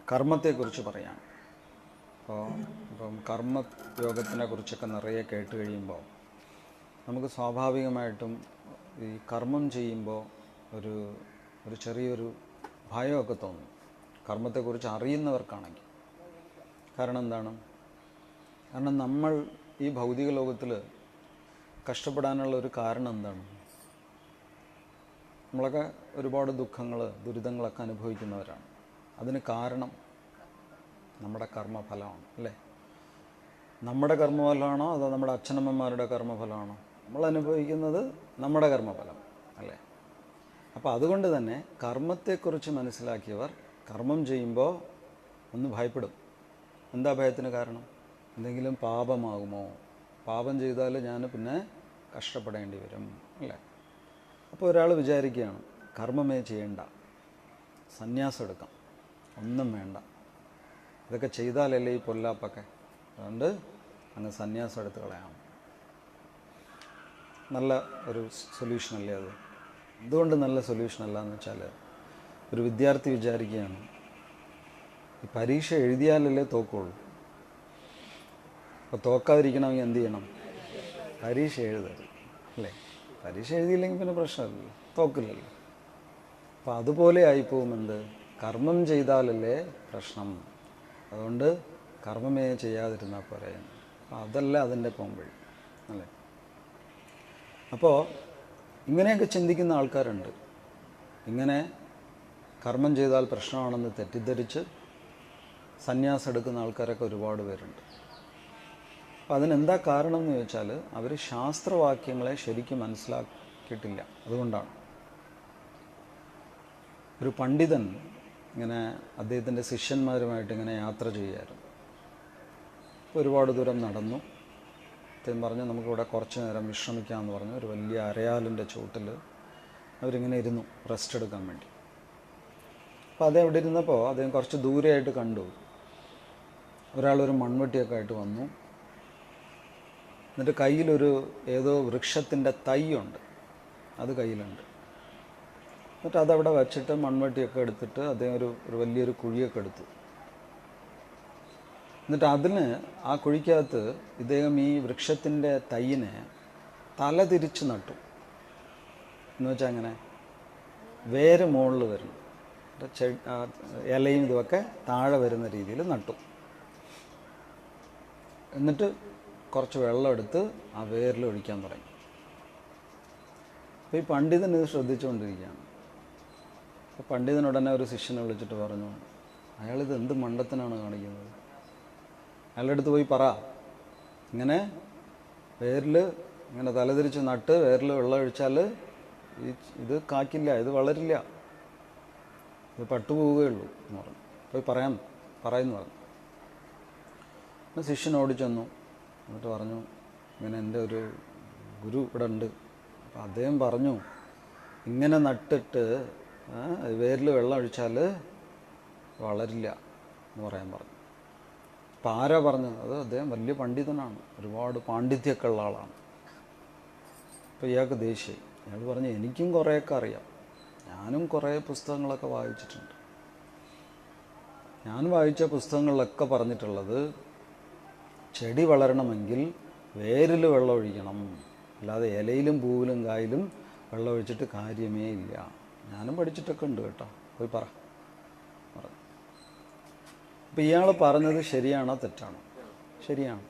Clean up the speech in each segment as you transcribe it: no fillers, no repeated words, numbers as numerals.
കർമ്മത്തെക്കുറിച്ച് പറയാം. ഇപ്പം കർമ്മയോഗത്തിനെ കുറിച്ചൊക്കെ നിറയെ കേട്ട് കഴിയുമ്പോൾ നമുക്ക് സ്വാഭാവികമായിട്ടും ഈ കർമ്മം ചെയ്യുമ്പോൾ ഒരു ചെറിയൊരു ഭയമൊക്കെ തോന്നും, കർമ്മത്തെക്കുറിച്ച് അറിയുന്നവർക്കാണെങ്കിൽ. കാരണം എന്താണ്? കാരണം നമ്മൾ ഈ ഭൗതിക ലോകത്തിൽ കഷ്ടപ്പെടാനുള്ള ഒരു കാരണം എന്താണ്? നമ്മളൊക്കെ ഒരുപാട് ദുഃഖങ്ങൾ, ദുരിതങ്ങളൊക്കെ അനുഭവിക്കുന്നവരാണ്. അതിന് കാരണം നമ്മുടെ കർമ്മഫലമാണ്, അല്ലേ? നമ്മുടെ കർമ്മഫലമാണോ അതോ നമ്മുടെ അച്ഛനമ്മമാരുടെ കർമ്മഫലമാണോ? നമ്മൾ അനുഭവിക്കുന്നത് നമ്മുടെ കർമ്മഫലം, അല്ലേ? അപ്പോൾ അതുകൊണ്ട് തന്നെ കർമ്മത്തെക്കുറിച്ച് മനസ്സിലാക്കിയവർ കർമ്മം ചെയ്യുമ്പോൾ ഒന്ന് ഭയപ്പെടും. എന്താ ഭയത്തിന് കാരണം? എന്തെങ്കിലും പാപമാകുമോ? പാപം ചെയ്താൽ ഞാൻ പിന്നെ കഷ്ടപ്പെടേണ്ടി വരും, അല്ലേ? അപ്പോൾ ഒരാൾ വിചാരിക്കുകയാണ്, കർമ്മമേ ചെയ്യണ്ട, സന്യാസം എടുക്കാം, ഒന്നും വേണ്ട, ഇതൊക്കെ ചെയ്താലല്ലേ ഈ പൊല്ലാപ്പൊക്കെ, അതുകൊണ്ട് അങ്ങ് സന്യാസം എടുത്ത് കളയാം. നല്ല ഒരു സൊല്യൂഷനല്ലേ അത്? എന്തുകൊണ്ട് നല്ല സൊല്യൂഷനല്ല എന്ന് വെച്ചാൽ, ഒരു വിദ്യാർത്ഥി വിചാരിക്കുകയാണ്, ഈ പരീക്ഷ എഴുതിയാലല്ലേ തോക്കുള്ളൂ. അപ്പോൾ തോക്കാതിരിക്കണമെങ്കിൽ എന്ത് ചെയ്യണം? പരീക്ഷ എഴുതരുത്, അല്ലേ? പരീക്ഷ എഴുതിയില്ലെങ്കിൽ പിന്നെ പ്രശ്നമില്ലല്ലോ, തോക്കില്ലല്ലോ. അപ്പോൾ അതുപോലെ ആയിപ്പോവും എന്ത്? കർമ്മം ചെയ്താലല്ലേ പ്രശ്നം, അതുകൊണ്ട് കർമ്മമേ ചെയ്യാതിരുന്നാൽ പോരെ. അപ്പോൾ അതല്ല അതിൻ്റെ പോംവഴി, അല്ലേ? അപ്പോൾ ഇങ്ങനെയൊക്കെ ചിന്തിക്കുന്ന ആൾക്കാരുണ്ട്. ഇങ്ങനെ കർമ്മം ചെയ്താൽ പ്രശ്നമാണെന്ന് തെറ്റിദ്ധരിച്ച് സന്യാസം എടുക്കുന്ന ആൾക്കാരൊക്കെ ഒരുപാട് പേരുണ്ട്. അപ്പം അതിനെന്താ കാരണം എന്ന് ചോദിച്ചാൽ, അവർ ശാസ്ത്രവാക്യങ്ങളെ ശരിക്കും മനസ്സിലാക്കിയിട്ടില്ല. അതുകൊണ്ടാണ്. ഒരു പണ്ഡിതൻ ഇങ്ങനെ അദ്ദേഹത്തിൻ്റെ ശിഷ്യന്മാരുമായിട്ട് ഇങ്ങനെ യാത്ര ചെയ്യുമായിരുന്നു. ഒരുപാട് ദൂരം നടന്നു. അദ്ദേഹം പറഞ്ഞു, നമുക്കിവിടെ കുറച്ച് നേരം വിശ്രമിക്കാമെന്ന് പറഞ്ഞു. ഒരു വലിയ അരയാലിൻ്റെ ചുവട്ടിൽ അവരിങ്ങനെ ഇരുന്നു, റെസ്റ്റ് എടുക്കാൻ വേണ്ടി. അപ്പോൾ അദ്ദേഹം ഇവിടെ ഇരുന്നപ്പോൾ അദ്ദേഹം കുറച്ച് ദൂരെയായിട്ട് കണ്ടു, ഒരാളൊരു മൺവെട്ടിയൊക്കെ ആയിട്ട് വന്നു. എന്നിട്ട് കയ്യിലൊരു ഏതോ വൃക്ഷത്തിൻ്റെ തൈയുണ്ട്, അത് കയ്യിലുണ്ട്. എന്നിട്ട് അതവിടെ വച്ചിട്ട് മൺവെട്ടിയൊക്കെ എടുത്തിട്ട് അദ്ദേഹം ഒരു വലിയൊരു കുഴിയൊക്കെ എടുത്തു. എന്നിട്ട് അതിന് ആ കുഴിക്കകത്ത് ഇദ്ദേഹം ഈ വൃക്ഷത്തിൻ്റെ തൈയിനെ തല തിരിച്ച് നട്ടു. എന്ന് വെച്ചാൽ അങ്ങനെ വേര് മുകളിൽ വരുന്നു, ഇലയും ഇതുമൊക്കെ താഴെ വരുന്ന രീതിയിൽ നട്ടു. എന്നിട്ട് കുറച്ച് വെള്ളം എടുത്ത് ആ വേരിൽ ഒഴിക്കാൻ തുടങ്ങി. അപ്പോൾ ഈ പണ്ഡിതൻ ഇത് ശ്രദ്ധിച്ചുകൊണ്ടിരിക്കുകയാണ്. അപ്പോൾ പണ്ഡിതനുടനെ ഒരു ശിഷ്യനെ വിളിച്ചിട്ട് പറഞ്ഞു, അയാളിത് എന്ത് മണ്ടത്തനാണ് കാണിക്കുന്നത്? അയാളുടെ അടുത്ത് പോയി പറ, ഇങ്ങനെ വേരിൽ ഇങ്ങനെ തലതിരിച്ച് നട്ട് വേരിൽ വെള്ളം ഒഴിച്ചാൽ ഇത് കാക്കില്ല, ഇത് വളരില്ല, ഇത് പട്ടുപോവുകയുള്ളൂ എന്ന് പറഞ്ഞു. പോയി പറയുന്നു പറഞ്ഞു. ശിഷ്യൻ ഓടിച്ചെന്നു. എന്നിട്ട് പറഞ്ഞു, ഇങ്ങനെ എൻ്റെ ഒരു ഗുരു ഇവിടെ ഉണ്ട്, അപ്പോൾ അദ്ദേഹം പറഞ്ഞു, ഇങ്ങനെ നട്ടിട്ട് വേരിൽ വെള്ളം ഒഴിച്ചാൽ വളരില്ല എന്ന് പറയാൻ പറഞ്ഞു. അപ്പോൾ ആരാ പറഞ്ഞത്? അത് അദ്ദേഹം വലിയ പണ്ഡിതനാണ്, ഒരുപാട് പാണ്ഡിത്യമൊക്കെ ഉള്ള ആളാണ്. അപ്പോൾ ഇയാൾക്ക് ദേഷ്യം. ഇയാൾ പറഞ്ഞു, എനിക്കും കുറേയൊക്കെ അറിയാം, ഞാനും കുറേ പുസ്തകങ്ങളൊക്കെ വായിച്ചിട്ടുണ്ട്. ഞാൻ വായിച്ച പുസ്തകങ്ങളിലൊക്കെ പറഞ്ഞിട്ടുള്ളത്, ചെടി വളരണമെങ്കിൽ വേരിൽ വെള്ളം ഒഴിക്കണം, അല്ലാതെ ഇലയിലും പൂവിലും കായിലും വെള്ളം ഒഴിച്ചിട്ട് കാര്യമേ ഇല്ല. ഞാനും പഠിച്ചിട്ടൊക്കെ ഉണ്ട് കേട്ടോ, പോയി പറഞ്ഞു. അപ്പം ഇയാൾ പറഞ്ഞത് ശരിയാണോ തെറ്റാണോ? ശരിയാണ്.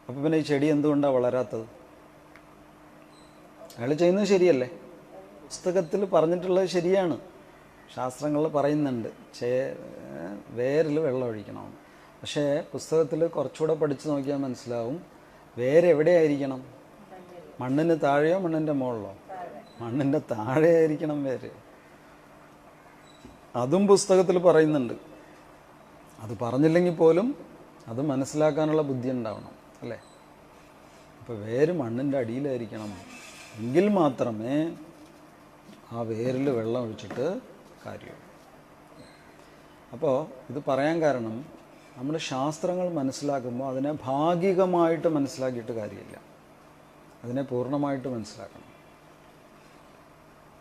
അപ്പം പിന്നെ ഈ ചെടി എന്തുകൊണ്ടാണ് വളരാത്തത്? അയാൾ ചെയ്യുന്നത് ശരിയല്ലേ? പുസ്തകത്തിൽ പറഞ്ഞിട്ടുള്ളത് ശരിയാണ്, ശാസ്ത്രങ്ങളിൽ പറയുന്നുണ്ട് വേരിൽ വെള്ളം ഒഴിക്കണം. പക്ഷേ പുസ്തകത്തിൽ കുറച്ചുകൂടെ പഠിച്ച് നോക്കിയാൽ മനസ്സിലാവും, വേരെവിടെയായിരിക്കണം? മണ്ണിന് താഴെയോ മണ്ണിൻ്റെ മുകളിലോ? മണ്ണിൻ്റെ താഴെ ആയിരിക്കണം വേര്. അതും പുസ്തകത്തിൽ പറയുന്നുണ്ട്. അത് പറഞ്ഞില്ലെങ്കിൽ പോലും അത് മനസ്സിലാക്കാനുള്ള ബുദ്ധി ഉണ്ടാവണം, അല്ലേ? അപ്പോൾ വേര് മണ്ണിൻ്റെ അടിയിലായിരിക്കണം, എങ്കിൽ മാത്രമേ ആ വേരിൽ വെള്ളം ഒഴിച്ചിട്ട് കാര്യമുള്ളൂ. അപ്പോൾ ഇത് പറയാൻ കാരണം, നമ്മൾ ശാസ്ത്രങ്ങൾ മനസ്സിലാക്കുമ്പോൾ അതിനെ ഭാഗികമായിട്ട് മനസ്സിലാക്കിയിട്ട് കാര്യമില്ല, അതിനെ പൂർണ്ണമായിട്ട് മനസ്സിലാക്കണം.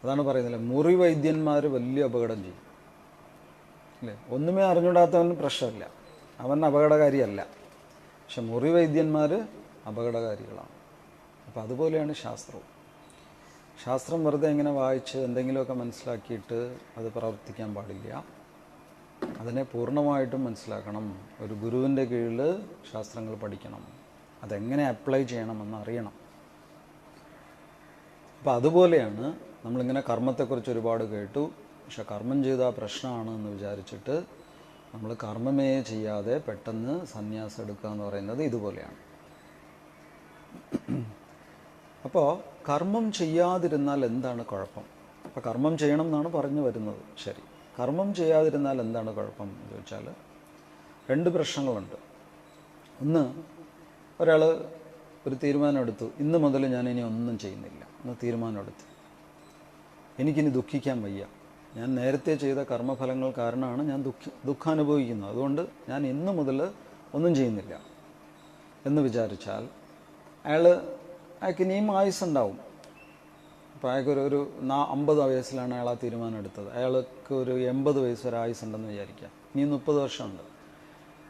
അതാണ് പറയുന്നത്, മുറി വൈദ്യന്മാർ വലിയ അപകടം ചെയ്യും. അല്ലേ? ഒന്നുമേ അറിഞ്ഞൂടാത്തവന് പ്രശ്നമില്ല, അവൻ അപകടകാരിയല്ല. പക്ഷെ മുറി വൈദ്യന്മാർ അപകടകാരികളാണ്. അപ്പം അതുപോലെയാണ് ശാസ്ത്രവും. ശാസ്ത്രം വെറുതെ ഇങ്ങനെ വായിച്ച് എന്തെങ്കിലുമൊക്കെ മനസ്സിലാക്കിയിട്ട് അത് പ്രവർത്തിക്കാൻ പാടില്ല. അതിനെ പൂർണ്ണമായിട്ടും മനസ്സിലാക്കണം. ഒരു ഗുരുവിൻ്റെ കീഴിൽ ശാസ്ത്രങ്ങൾ പഠിക്കണം, അതെങ്ങനെ അപ്ലൈ ചെയ്യണമെന്ന് അറിയണം. അപ്പം അതുപോലെയാണ് നമ്മളിങ്ങനെ കർമ്മത്തെക്കുറിച്ച് ഒരുപാട് കേട്ടു. പക്ഷെ കർമ്മം ചെയ്താൽ പ്രശ്നമാണ് എന്ന് വിചാരിച്ചിട്ട് നമ്മൾ കർമ്മമേ ചെയ്യാതെ പെട്ടെന്ന് സന്യാസം എടുക്കുക എന്ന് പറയുന്നത് ഇതുപോലെയാണ്. അപ്പോൾ കർമ്മം ചെയ്യാതിരുന്നാൽ എന്താണ് കുഴപ്പം? അപ്പോൾ കർമ്മം ചെയ്യണം എന്നാണ് പറഞ്ഞു വരുന്നത്. ശരി, കർമ്മം ചെയ്യാതിരുന്നാൽ എന്താണ് കുഴപ്പം എന്ന് ചോദിച്ചാൽ 2 പ്രശ്നങ്ങളുണ്ട്. ഒന്ന്, ഒരാൾ ഒരു തീരുമാനമെടുത്തു, ഇന്ന് മുതൽ ഞാനിനി ഒന്നും ചെയ്യുന്നില്ല എന്ന് തീരുമാനമെടുത്തു. എനിക്കിനി ദുഃഖിക്കാൻ വയ്യ, ഞാൻ നേരത്തെ ചെയ്ത കർമ്മഫലങ്ങൾ കാരണമാണ് ഞാൻ ദുഃഖം അനുഭവിക്കുന്നത്, അതുകൊണ്ട് ഞാൻ ഇന്ന് മുതൽ ഒന്നും ചെയ്യുന്നില്ല എന്ന് വിചാരിച്ചാൽ അയാൾക്ക് ഇനിയും ആയുസ്സുണ്ടാവും. അപ്പോൾ അയാൾക്കൊരു 50 വയസ്സിലാണ് അയാൾ ആ തീരുമാനം എടുത്തത്. അയാൾക്ക് ഒരു 80 വയസ്സ് വരെ ആയുസ്സുണ്ടെന്ന് വിചാരിക്കാം. ഇനി 30 വർഷമുണ്ട്.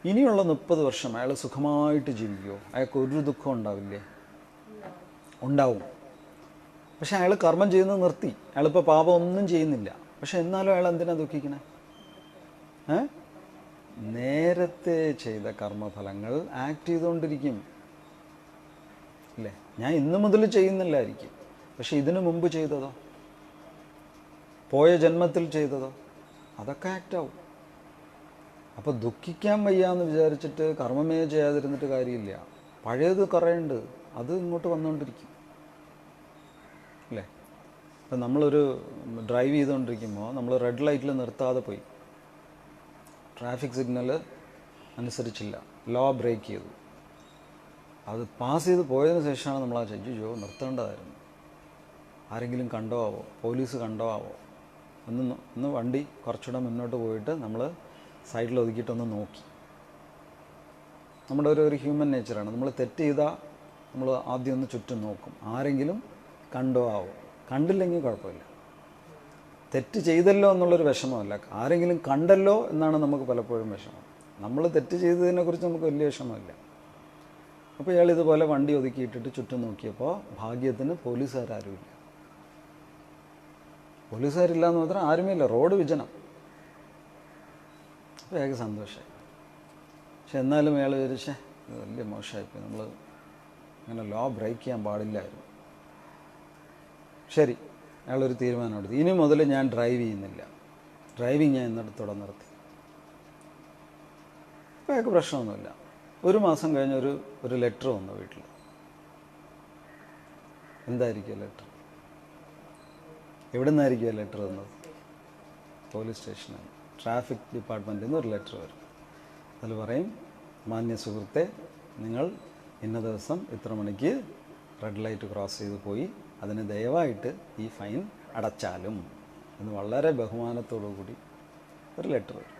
ഇനിയുള്ള 30 വർഷം അയാൾ സുഖമായിട്ട് ജീവിക്കുമോ? അയാൾക്ക് ഒരു ദുഃഖം ഉണ്ടാവില്ലേ? ഉണ്ടാവും. പക്ഷെ അയാൾ കർമ്മം ചെയ്യുന്നത് നിർത്തി. അയാളിപ്പോൾ പാപം ഒന്നും ചെയ്യുന്നില്ല. പക്ഷെ എന്നാലും അയാൾ എന്തിനാ ദുഃഖിക്കണേ? നേരത്തെ ചെയ്ത കർമ്മഫലങ്ങൾ ആക്ട് ചെയ്തുകൊണ്ടിരിക്കും അല്ലേ? ഞാൻ ഇന്ന് മുതൽ ചെയ്യുന്നില്ലായിരിക്കും, പക്ഷെ ഇതിനു മുമ്പ് ചെയ്തതോ, പോയ ജന്മത്തിൽ ചെയ്തതോ, അതൊക്കെ ആക്റ്റാവും. അപ്പോൾ ദുഃഖിക്കാൻ വയ്യാന്ന് വിചാരിച്ചിട്ട് കർമ്മമേ ചെയ്യാതിരുന്നിട്ട് കാര്യമില്ല. പഴയത് കുറേയുണ്ട്, അത് ഇങ്ങോട്ട് വന്നുകൊണ്ടിരിക്കും അല്ലേ? ഇപ്പം നമ്മളൊരു ഡ്രൈവ് ചെയ്തുകൊണ്ടിരിക്കുമ്പോൾ നമ്മൾ റെഡ് ലൈറ്റിൽ നിർത്താതെ പോയി, ട്രാഫിക് സിഗ്നൽ അനുസരിച്ചില്ല, ലോ ബ്രേക്ക് ചെയ്തു. അത് പാസ് ചെയ്ത് പോയതിന് ശേഷമാണ് നമ്മൾ ആ ചോദിച്ചോ നിർത്തേണ്ടതായിരുന്നു, ആരെങ്കിലും കണ്ടോ ആവോ, പോലീസ് കണ്ടോ ആവോ, ഒന്ന് വണ്ടി കുറച്ചുകൂടെ മുന്നോട്ട് പോയിട്ട് നമ്മൾ സൈഡിൽ ഒതുക്കിയിട്ടൊന്ന് നോക്കി. നമ്മുടെ ഒരു ഹ്യൂമൻ നേച്ചറാണ്. നമ്മൾ തെറ്റ് ചെയ്താൽ നമ്മൾ ആദ്യം ഒന്ന് ചുറ്റും നോക്കും, ആരെങ്കിലും കണ്ടോ ആവോ. കണ്ടില്ലെങ്കിൽ കുഴപ്പമില്ല, തെറ്റ് ചെയ്തല്ലോ എന്നുള്ളൊരു വിഷമമല്ല, ആരെങ്കിലും കണ്ടല്ലോ എന്നാണ് നമുക്ക് പലപ്പോഴും വിഷമം. നമ്മൾ തെറ്റ് ചെയ്തതിനെക്കുറിച്ച് നമുക്ക് വലിയ വിഷമമില്ല. അപ്പോൾ ഇയാൾ ഇതുപോലെ വണ്ടി ഒതുക്കിയിട്ടിട്ട് ചുറ്റും നോക്കിയപ്പോൾ ഭാഗ്യത്തിന് പോലീസുകാരുമില്ല. പോലീസുകാരില്ല എന്ന് മാത്രം ആരുമില്ല, റോഡ് വിജനം. അപ്പോൾ അയാൾക്ക് സന്തോഷമായി. പക്ഷെ എന്നാലും അയാൾ വിചാരിച്ചേ ഇത് വലിയ മോശമായിപ്പോയി, നമ്മൾ അങ്ങനെ ലോ ബ്രേക്ക് ചെയ്യാൻ പാടില്ലായിരുന്നു. ശരി, അയാളൊരു തീരുമാനം എടുത്തു, ഇനി മുതൽ ഞാൻ ഡ്രൈവ് ചെയ്യുന്നില്ല, ഡ്രൈവിങ് ഞാൻ എന്നിടത്തോടെ നിർത്തി. അപ്പോൾ അയാൾക്ക് പ്രശ്നമൊന്നുമില്ല. 1 മാസം കഴിഞ്ഞ് ഒരു ലെറ്റർ വന്നു വീട്ടിൽ. എന്തായിരിക്കും ലെറ്റർ? എവിടെ നിന്നായിരിക്കും ലെറ്റർ വന്നത്? പോലീസ് സ്റ്റേഷനിൽ നിന്ന്, ട്രാഫിക് ഡിപ്പാർട്ട്മെൻറ്റിൽ നിന്ന് ഒരു ലെറ്റർ വരും. അതിൽ പറയും, മാന്യ സുഹൃത്തെ, നിങ്ങൾ ഇന്ന ദിവസം ഇത്ര മണിക്ക് റെഡ് ലൈറ്റ് ക്രോസ് ചെയ്ത് പോയി, അതിന് ദയവായിട്ട് ഈ ഫൈൻ അടച്ചാലും എന്ന് വളരെ ബഹുമാനത്തോടു കൂടി ഒരു ലെറ്റർ വരും.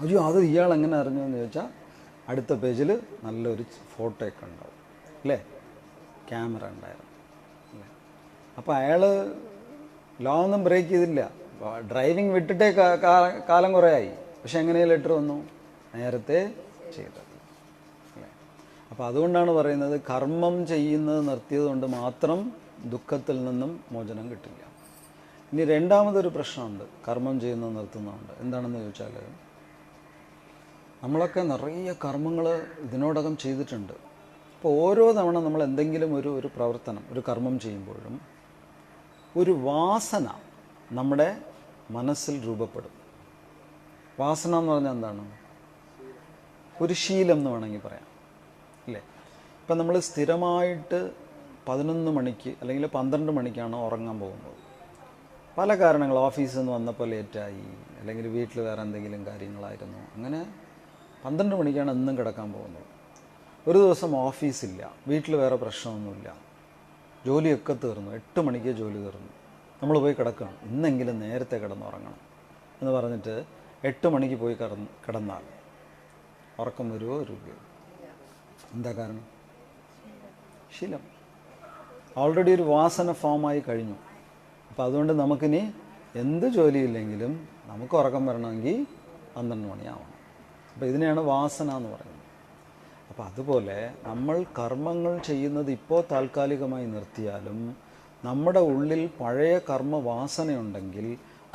അയ്യോ, അത് ഇയാൾ എങ്ങനെ അറിഞ്ഞു എന്ന് ചോദിച്ചാൽ അടുത്ത പേജിൽ നല്ലൊരു ഫോട്ടോയൊക്കെ ഉണ്ടാവും അല്ലേ, ക്യാമറ ഉണ്ടായിരുന്നു അല്ലേ. അപ്പോൾ അയാൾ ലോ ഒന്നും ബ്രേക്ക് ചെയ്തില്ല, ഡ്രൈവിംഗ് വിട്ടിട്ടേ കാലം കുറേ ആയി. പക്ഷെ എങ്ങനെയാണ് ലെറ്റർ വന്നു? നേരത്തെ ചെയ്തത് അല്ലേ. അപ്പോൾ അതുകൊണ്ടാണ് പറയുന്നത്, കർമ്മം ചെയ്യുന്നത് നിർത്തിയത് കൊണ്ട് മാത്രം ദുഃഖത്തിൽ നിന്നും മോചനം കിട്ടില്ല. ഇനി രണ്ടാമതൊരു പ്രശ്നമുണ്ട് കർമ്മം ചെയ്യുന്നത് നിർത്തുന്നതുകൊണ്ട്. എന്താണെന്ന് ചോദിച്ചാൽ, നമ്മളൊക്കെ നിറയെ കർമ്മങ്ങൾ ഇതിനോടകം ചെയ്തിട്ടുണ്ട്. അപ്പോൾ ഓരോ തവണ നമ്മൾ എന്തെങ്കിലും ഒരു പ്രവർത്തനം, ഒരു കർമ്മം ചെയ്യുമ്പോഴും ഒരു വാസന നമ്മുടെ മനസ്സിൽ രൂപപ്പെടും. വാസന എന്ന് പറഞ്ഞാൽ എന്താണ്? ഒരു ശീലം എന്ന് വേണമെങ്കിൽ പറയാം അല്ലേ. ഇപ്പം നമ്മൾ സ്ഥിരമായിട്ട് 11 മണിക്ക് അല്ലെങ്കിൽ 12 മണിക്കാണ് ഉറങ്ങാൻ പോകുന്നത്. പല കാരണങ്ങൾ, ഓഫീസിൽ നിന്ന് വന്നപ്പോൾ ലേറ്റായി, അല്ലെങ്കിൽ വീട്ടിൽ വേറെ എന്തെങ്കിലും കാര്യങ്ങളായിരുന്നു, അങ്ങനെ 12 മണിക്കാണ് എന്നും കിടക്കാൻ പോകുന്നത്. ഒരു ദിവസം ഓഫീസില്ല, വീട്ടിൽ വേറെ പ്രശ്നമൊന്നുമില്ല, ജോലിയൊക്കെ തീർന്നു, 8 മണിക്ക് ജോലി തീർന്നു, നമ്മൾ പോയി കിടക്കണം, ഇന്നെങ്കിലും നേരത്തെ കിടന്നുറങ്ങണം എന്ന് പറഞ്ഞിട്ട് 8 മണിക്ക് പോയി കിടന്നാൽ ഉറക്കം വരുമോ? വരില്ല. എന്താ കാരണം? ശീലം. ഓൾറെഡി ഒരു വാസന ഫോമായി കഴിഞ്ഞു. അപ്പോൾ അതുകൊണ്ട് നമുക്കിനി എന്ത് ജോലിയില്ലെങ്കിലും നമുക്ക് ഉറക്കം വരണമെങ്കിൽ 12 മണിയാവണം. അപ്പോൾ ഇതിനെയാണ് വാസന എന്ന് പറയുന്നത്. അപ്പോൾ അതുപോലെ നമ്മൾ കർമ്മങ്ങൾ ചെയ്യുന്നത് ഇപ്പോൾ താൽക്കാലികമായി നിർത്തിയാലും നമ്മുടെ ഉള്ളിൽ പഴയ കർമ്മവാസനയുണ്ടെങ്കിൽ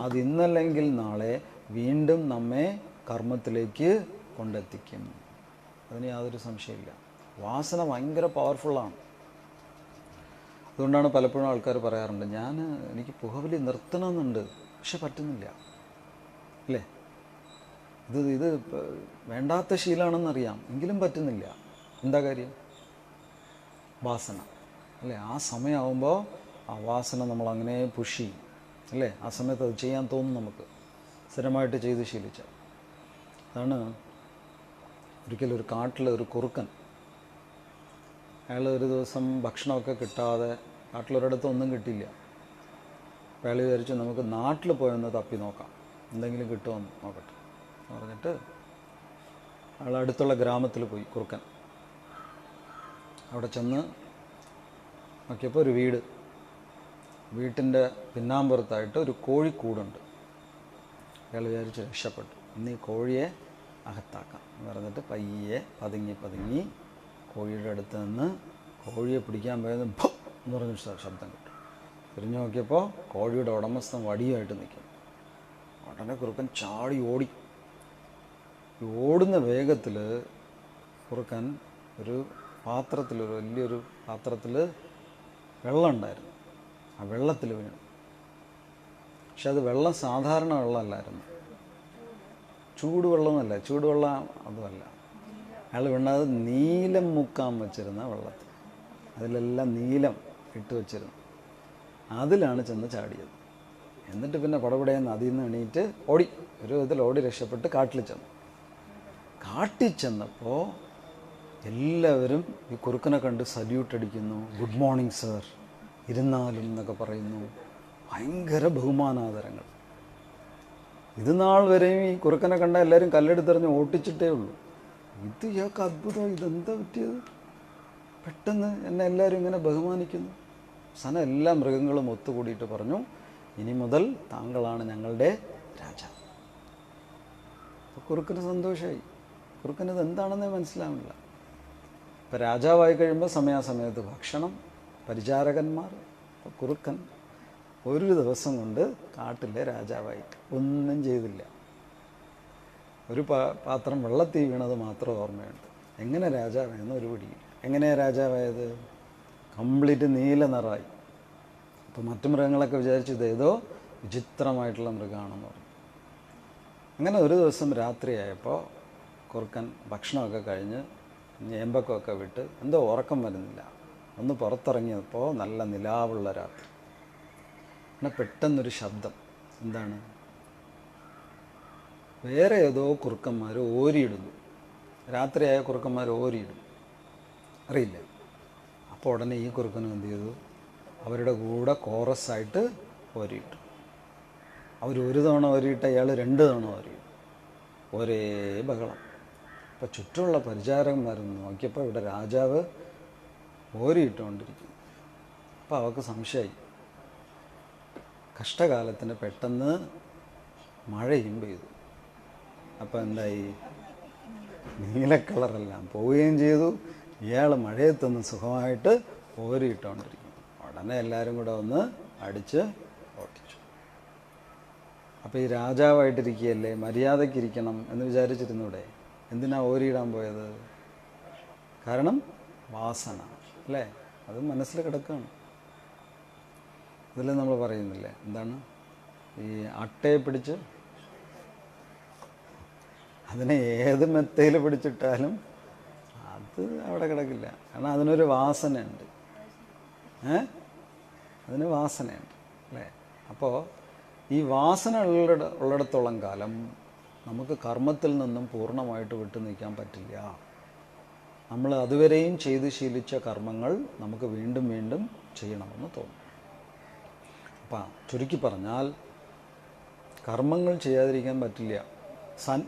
അത് ഇന്നല്ലെങ്കിൽ നാളെ വീണ്ടും നമ്മെ കർമ്മത്തിലേക്ക് കൊണ്ടെത്തിക്കും. അതിന് യാതൊരു സംശയമില്ല. വാസന ഭയങ്കര പവർഫുള്ളാണ്. അതുകൊണ്ടാണ് പലപ്പോഴും ആൾക്കാർ പറയാറുണ്ട്, എനിക്ക് പുകവലി നിർത്തണമെന്നുണ്ട്, പക്ഷെ പറ്റുന്നില്ല, അല്ലേ? ഇത് വേണ്ടാത്ത ശീലമാണെന്നറിയാം, എങ്കിലും പറ്റുന്നില്ല. എന്താ കാര്യം? വാസന, അല്ലേ? ആ സമയമാകുമ്പോൾ ആ വാസന നമ്മളങ്ങനെ പുഷ് ചെയ്യും, അല്ലേ? ആ സമയത്ത് അത് ചെയ്യാൻ തോന്നും നമുക്ക്, സ്ഥിരമായിട്ട് ചെയ്ത് ശീലിച്ച. അതാണ് ഒരിക്കലും ഒരു കാട്ടിൽ ഒരു കുറുക്കൻ, അയാൾ ഒരു ദിവസം ഭക്ഷണമൊക്കെ കിട്ടാതെ, നാട്ടിലൊരിടത്തും ഒന്നും കിട്ടിയില്ല. അപ്പോൾ അയാൾ വിചാരിച്ചു നമുക്ക് നാട്ടിൽ പോയൊന്ന് തപ്പി നോക്കാം, എന്തെങ്കിലും കിട്ടുമെന്ന് നോക്കട്ടെ എന്ന് പറഞ്ഞിട്ട് അയാൾ അടുത്തുള്ള ഗ്രാമത്തിൽ പോയി. കുറുക്കൻ അവിടെ ചെന്ന് നോക്കിയപ്പോൾ ഒരു വീട്ടിൻ്റെ പിന്നാമ്പുറത്തായിട്ട് ഒരു കോഴിക്കൂടുണ്ട്. അയാൾ വിചാരിച്ച് രക്ഷപ്പെട്ടു, ഇന്ന് ഈ കോഴിയെ അകത്താക്കാം എന്ന് പറഞ്ഞിട്ട് പയ്യെ പതുങ്ങി കോഴിയുടെ അടുത്ത് നിന്ന് കോഴിയെ പിടിക്കാൻ പോയത് ഭം എന്ന് പറഞ്ഞൊരു ശബ്ദം കിട്ടും. തിരിഞ്ഞു നോക്കിയപ്പോൾ കോഴിയുടെ ഉടമസ്ഥൻ വടിയായിട്ട് നിൽക്കും. ഉടനെ കുറുക്കൻ ചാടി ഓടി. ഓടുന്ന വേഗത്തിൽ കുറുക്കൻ ഒരു വലിയൊരു പാത്രത്തിൽ വെള്ളം ഉണ്ടായിരുന്നു. ആ വെള്ളത്തിൽ വീണു. പക്ഷെ അത് വെള്ളം സാധാരണ വെള്ളമല്ലായിരുന്നു, ചൂടുവെള്ളമല്ല, ചൂടുവെള്ളം അതുമല്ല. അയാൾ വീണത് നീലം മുക്കാൻ വെച്ചിരുന്ന വെള്ളത്തിൽ, അതിലെല്ലാം നീലം ഇട്ട് വെച്ചിരുന്നു. അതിലാണ് ചെന്ന് ചാടിയത്. എന്നിട്ട് പിന്നെ പടപടയെന്ന് അതിൽ നിന്ന് എണീറ്റ് ഓടി, ഒരു വിധത്തിൽ ഓടി രക്ഷപ്പെട്ട് കാട്ടിൽ ചെന്നു. കാട്ടിൽ ചെന്നപ്പോൾ എല്ലാവരും ഈ കുറുക്കനെ കണ്ട് സല്യൂട്ട് അടിക്കുന്നു. ഗുഡ് മോർണിംഗ് സർ, ഇരുന്നാലും എന്നൊക്കെ പറയുന്നു. ഭയങ്കര ബഹുമാനാദരങ്ങൾ. ഇത് നാൾ വരെയും ഈ കുറുക്കനെ കണ്ട എല്ലാവരും കല്ലെടുത്തെറിഞ്ഞ് ഓട്ടിച്ചിട്ടേ ഉള്ളൂ. ഇത് ഇയാൾക്ക് അത്ഭുതം, ഇതെന്താ പറ്റിയത്? പെട്ടെന്ന് എന്നെ എല്ലാവരും ഇങ്ങനെ ബഹുമാനിക്കുന്നു. അവസാനം എല്ലാ മൃഗങ്ങളും ഒത്തുകൂടിയിട്ട് പറഞ്ഞു, ഇനി മുതൽ താങ്കളാണ് ഞങ്ങളുടെ രാജാവ്. അപ്പോൾ കുറുക്കന് സന്തോഷമായി. കുറുക്കനത് എന്താണെന്നേ മനസ്സിലാവില്ല. ഇപ്പം രാജാവായി കഴിയുമ്പോൾ സമയാസമയത്ത് ഭക്ഷണം, പരിചാരകന്മാർ. അപ്പോൾ കുറുക്കൻ ഒരു ദിവസം കൊണ്ട് കാട്ടിലെ രാജാവായി. ഒന്നും ചെയ്തില്ല. ഒരു പാത്രം വെള്ളത്തിൽ വീണത് മാത്രം ഓർമ്മയുണ്ട്. എങ്ങനെ രാജാവായെന്ന് ഒരു പിടിയില്ല. എങ്ങനെയാണ് രാജാവായത്? കംപ്ലീറ്റ് നീല നിറമായി. അപ്പോൾ മറ്റു മൃഗങ്ങളൊക്കെ വിചാരിച്ചു ഇതേതോ വിചിത്രമായിട്ടുള്ള മൃഗമാണെന്ന് പറഞ്ഞു. അങ്ങനെ ഒരു ദിവസം രാത്രിയായപ്പോൾ കുറുക്കൻ ഭക്ഷണമൊക്കെ കഴിഞ്ഞ് ഏമ്പക്കമൊക്കെ വിട്ട് എന്തോ ഉറക്കം വരുന്നില്ല. ഒന്ന് പുറത്തിറങ്ങിയപ്പോൾ നല്ല നിലാവുള്ള രാത്രി. പിന്നെ പെട്ടെന്നൊരു ശബ്ദം. എന്താണ്? വേറെ ഏതോ കുറുക്കന്മാർ ഓരിയിടുന്നു. രാത്രിയായ കുറുക്കന്മാർ ഓരിയിടും, അറിയില്ല. അപ്പോൾ ഉടനെ ഈ കുറുക്കനും എന്ത് ചെയ്തു? അവരുടെ കൂടെ കോറസായിട്ട് ഓരിയിട്ടു. അവരൊരു തവണ ഓരിയിട്ട് അയാൾ 2 തവണ ഓരിയിട്ടു. ഒരേ ബഹളം. അപ്പോൾ ചുറ്റുമുള്ള പരിചാരകന്മാരൊന്ന് നോക്കിയപ്പോൾ ഇവിടെ രാജാവ് ഓരിയിട്ടുകൊണ്ടിരിക്കുന്നു. അപ്പോൾ അവർക്ക് സംശയമായി. കഷ്ടകാലത്തിന് പെട്ടെന്ന് മഴയും പെയ്തു. അപ്പോൾ എന്തായി? നീല കളറെല്ലാം പോവുകയും ചെയ്തു. ഇയാൾ മഴയത്തൊന്ന് സുഖമായിട്ട് ഓരിയിട്ടുകൊണ്ടിരിക്കുന്നു. ഉടനെ എല്ലാവരും കൂടെ ഒന്ന് അടിച്ച് ഓട്ടിച്ചു. അപ്പോൾ ഈ രാജാവായിട്ടിരിക്കുകയല്ലേ, മര്യാദയ്ക്കിരിക്കണം എന്ന് വിചാരിച്ചിരുന്നൂടെ? എന്തിനാ ഓരിയിടാൻ പോയത്? കാരണം വാസന, അല്ലേ? അത് മനസ്സിൽ കിടക്കുകയാണ്. ഇതിൽ നമ്മൾ പറയുന്നില്ലേ, എന്താണ് ഈ അട്ടയെ പിടിച്ച് അതിനെ ഏത് മെത്തയിൽ പിടിച്ചിട്ടാലും അത് അവിടെ കിടക്കില്ല. കാരണം അതിനൊരു വാസനയുണ്ട്. അതിന് വാസനയുണ്ട്, അല്ലേ? അപ്പോൾ ഈ വാസന ഉള്ളിടത്തോളം കാലം നമുക്ക് കർമ്മത്തിൽ നിന്നും പൂർണ്ണമായിട്ട് വിട്ടു നിൽക്കാൻ പറ്റില്ല. നമ്മൾ അതുവരെയും ചെയ്ത് ശീലിച്ച കർമ്മങ്ങൾ നമുക്ക് വീണ്ടും വീണ്ടും ചെയ്യണമെന്ന് തോന്നും. അപ്പം ചുരുക്കി പറഞ്ഞാൽ കർമ്മങ്ങൾ ചെയ്യാതിരിക്കാൻ പറ്റില്ല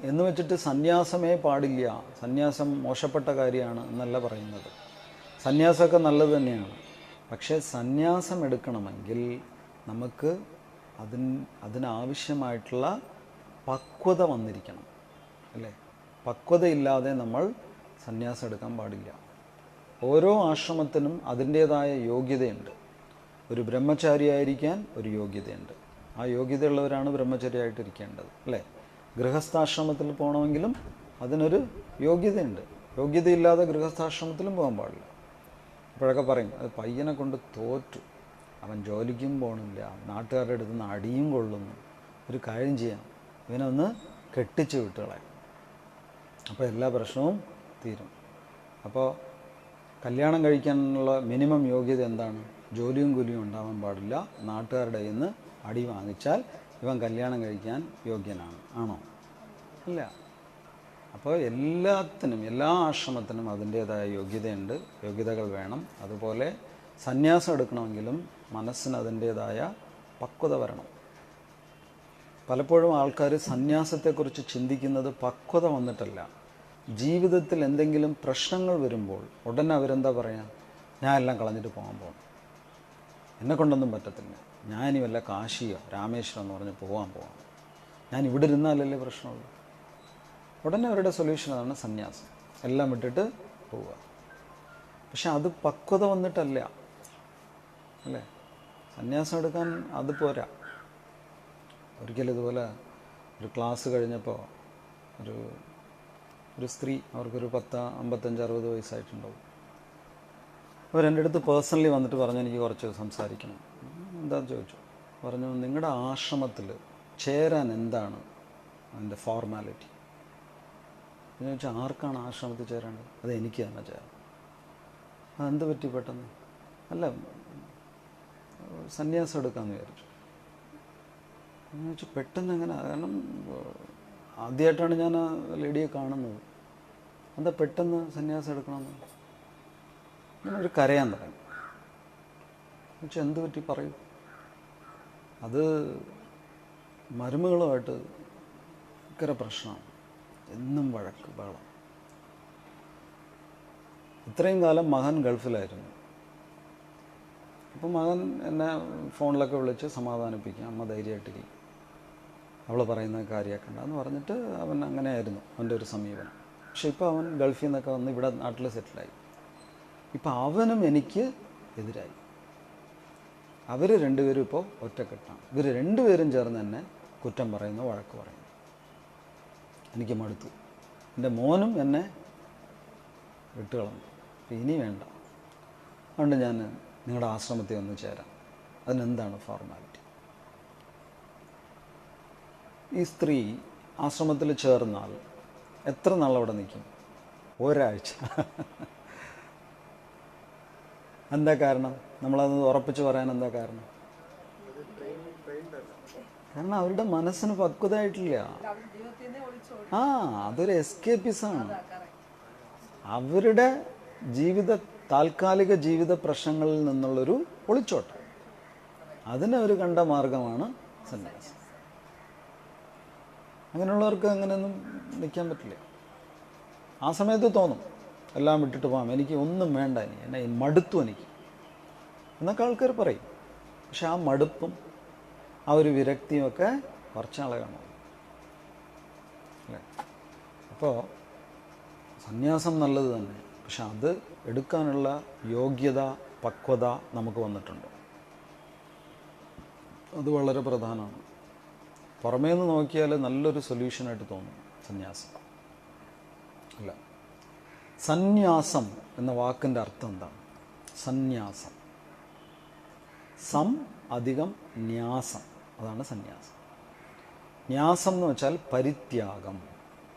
എന്ന് വെച്ചിട്ട് സന്യാസമേ പാടില്ല, സന്യാസം മോശപ്പെട്ട കാര്യമാണ് എന്നല്ല പറയുന്നത്. സന്യാസമൊക്കെ നല്ലത് തന്നെയാണ്. പക്ഷേ സന്യാസം എടുക്കണമെങ്കിൽ നമുക്ക് അതിനാവശ്യമായിട്ടുള്ള പക്വത വന്നിരിക്കണം. അല്ലേ? പക്വതയില്ലാതെ നമ്മൾ സന്യാസം എടുക്കാൻ പാടില്ല. ഓരോ ആശ്രമത്തിനും അതിൻ്റേതായ യോഗ്യതയുണ്ട്. ഒരു ബ്രഹ്മചാരിയായിരിക്കാൻ ഒരു യോഗ്യതയുണ്ട്. ആ യോഗ്യതയുള്ളവരാണ് ബ്രഹ്മചാരിയായിട്ടിരിക്കേണ്ടത്, അല്ലേ? ഗൃഹസ്ഥാശ്രമത്തിൽ പോകണമെങ്കിലും അതിനൊരു യോഗ്യതയുണ്ട്. യോഗ്യതയില്ലാതെ ഗൃഹസ്ഥാശ്രമത്തിലും പോകാൻ പാടില്ല. അപ്പോഴൊക്കെ പറയും, അത് പയ്യനെ കൊണ്ട് തോറ്റു, അവൻ ജോലിക്കും പോകണില്ല, നാട്ടുകാരുടെ അടുത്ത് നിന്ന് അടിയും കൊള്ളുന്നു, ഒരു കാര്യം ചെയ്യാം, ഇവനൊന്ന് കെട്ടിച്ച് വിട്ടുകളയാം, അപ്പോൾ എല്ലാ പ്രശ്നവും തീരും. അപ്പോൾ കല്യാണം കഴിക്കാനുള്ള മിനിമം യോഗ്യത എന്താണ്? ജോലിയും കൂലിയും ഉണ്ടാവാൻ പാടില്ല. നാട്ടുകാരുടെ കയ്യിൽ നിന്ന് അടി വാങ്ങിച്ചാൽ ഇവൻ കല്യാണം കഴിക്കാൻ യോഗ്യനാണ്. ആണോ? അല്ല. അപ്പോൾ എല്ലാത്തിനും, എല്ലാ ആശ്രമത്തിനും അതിൻ്റേതായ യോഗ്യതയുണ്ട്, യോഗ്യതകൾ വേണം. അതുപോലെ സന്യാസം എടുക്കണമെങ്കിലും മനസ്സിന് അതിൻ്റേതായ പക്വത വരണം. പലപ്പോഴും ആൾക്കാർ സന്യാസത്തെക്കുറിച്ച് ചിന്തിക്കുന്നത് പക്വത വന്നിട്ടല്ല. ജീവിതത്തിൽ എന്തെങ്കിലും പ്രശ്നങ്ങൾ വരുമ്പോൾ ഉടനെ അവരെന്താ പറയുക? ഞാൻ എല്ലാം കളഞ്ഞിട്ട് പോകാൻ പോകും, എന്നെ കൊണ്ടൊന്നും പറ്റത്തില്ല, ഞാനിനി വല്ല കാശിയോ രാമേശ്വരം എന്ന് പറഞ്ഞ് പോകാൻ, ഞാൻ ഇവിടെ ഇരുന്നാലല്ലേ പ്രശ്നമുള്ളൂ. ഉടനെ അവരുടെ സൊല്യൂഷനാണ് സന്യാസം, എല്ലാം വിട്ടിട്ട് പോവുക. പക്ഷെ അത് പക്വത വന്നിട്ടല്ല, അല്ലേ? സന്യാസം എടുക്കാൻ അത് പോരാ. ഒരിക്കലും ഇതുപോലെ ഒരു ക്ലാസ് കഴിഞ്ഞപ്പോൾ ഒരു സ്ത്രീ, അവർക്കൊരു 55-60 വയസ്സായിട്ടുണ്ടാവും. അവരെൻ്റെ അടുത്ത് പേഴ്സണലി വന്നിട്ട് പറഞ്ഞു, എനിക്ക് കുറച്ച് സംസാരിക്കണം. എന്താണെന്ന് ചോദിച്ചു. പറഞ്ഞു, നിങ്ങളുടെ ആശ്രമത്തിൽ ചേരാൻ എന്താണ് അതിൻ്റെ ഫോർമാലിറ്റി? എന്ന് ചോദിച്ചാൽ, ആർക്കാണ് ആശ്രമത്തിൽ ചേരേണ്ടത്? അത് എനിക്ക് തന്നെ ചേരാം. അതെന്ത് പറ്റി പെട്ടെന്ന്? അല്ല, സന്യാസം എടുക്കാമെന്ന് വിചാരിച്ചു. എന്ന് വെച്ചാൽ പെട്ടെന്ന് എങ്ങനെ? കാരണം ആദ്യമായിട്ടാണ് ഞാൻ ആ ലേഡിയെ കാണുന്നത്. എന്താ പെട്ടെന്ന് സന്യാസം എടുക്കണമെന്ന്? ഞാനൊരു കരയാൻ തുടങ്ങി. എന്നുവെച്ചാൽ എന്ത് പറ്റി പറയൂ? അത് മരുമകളുമായിട്ട് ഭയങ്കര പ്രശ്നമാണ്, എന്നും വഴക്ക് ബഹളം. ഇത്രയും കാലം മകൻ ഗൾഫിലായിരുന്നു. അപ്പോൾ മകൻ എന്നെ ഫോണിലൊക്കെ വിളിച്ച് സമാധാനിപ്പിക്കും, അമ്മ ധൈര്യമായിട്ടിരിക്കും, അവൾ പറയുന്ന കാര്യമൊക്കെ ഉണ്ടെന്ന് പറഞ്ഞിട്ട് അവൻ അങ്ങനെയായിരുന്നു അവൻ്റെ ഒരു സമീപനം. പക്ഷെ ഇപ്പോൾ അവൻ ഗൾഫിൽ നിന്നൊക്കെ വന്ന് ഇവിടെ നാട്ടിൽ സെറ്റിലായി. ഇപ്പം അവനും എനിക്ക് എതിരായി. അവർ രണ്ടുപേരും ഇപ്പോൾ ഒറ്റക്കെട്ടാണ്. ഇവർ രണ്ടുപേരും ചേർന്ന് എന്നെ കുറ്റം പറയുന്നു, വഴക്ക് പറയുന്നു. എനിക്ക് മടുത്തു. എൻ്റെ മോനും എന്നെ വിട്ടുകളഞ്ഞു. അപ്പം ഇനി വേണ്ട, അതുകൊണ്ട് ഞാൻ നിങ്ങളുടെ ആശ്രമത്തിൽ ഒന്ന് ചേരാം. അതിനെന്താണ് ഫോർമാലിറ്റി? ഈ സ്ത്രീ ആശ്രമത്തിൽ ചേർന്നാൽ എത്ര നാളവിടെ നിൽക്കും? ഒരാഴ്ച. എന്താ കാരണം? നമ്മളത് ഉറപ്പിച്ച് പറയാൻ എന്താ കാരണം? കാരണം അവരുടെ മനസ്സിന് പക്വതയായിട്ടില്ല. അതൊരു എസ്കേപ്പിസമാണ്. അവരുടെ താൽക്കാലിക ജീവിത പ്രശ്നങ്ങളിൽ നിന്നുള്ളൊരു ഒളിച്ചോട്ടം. അതിനവർ കണ്ട മാർഗമാണ് സന്യാസം. അങ്ങനെയുള്ളവർക്ക് അങ്ങനെയൊന്നും നിൽക്കാൻ പറ്റില്ല. ആ സമയത്ത് തോന്നും എല്ലാം വിട്ടിട്ട് പോകാം, എനിക്ക് ഒന്നും വേണ്ട, എന്നെ മടുത്തു എനിക്ക് എന്നൊക്കെ ആൾക്കാർ പറയും. പക്ഷെ ആ മടുപ്പും ആ ഒരു വിരക്തിയും ഒക്കെ കുറച്ച് നാളെ കാണും, അല്ലേ? അപ്പോൾ സന്യാസം നല്ലത് തന്നെ, പക്ഷെ അത് എടുക്കാനുള്ള യോഗ്യത, പക്വത നമുക്ക് വന്നിട്ടുണ്ട്. അത് വളരെ പ്രധാനമാണ്. പുറമേ നിന്ന് നോക്കിയാൽ നല്ലൊരു സൊല്യൂഷനായിട്ട് തോന്നും സന്യാസം, അല്ല. സന്യാസം എന്ന വാക്കിൻ്റെ അർത്ഥം എന്താണ്? സന്യാസം, സം അധികം ന്യാസം, അതാണ് സന്യാസം. ന്യാസം എന്ന് വെച്ചാൽ പരിത്യാഗം.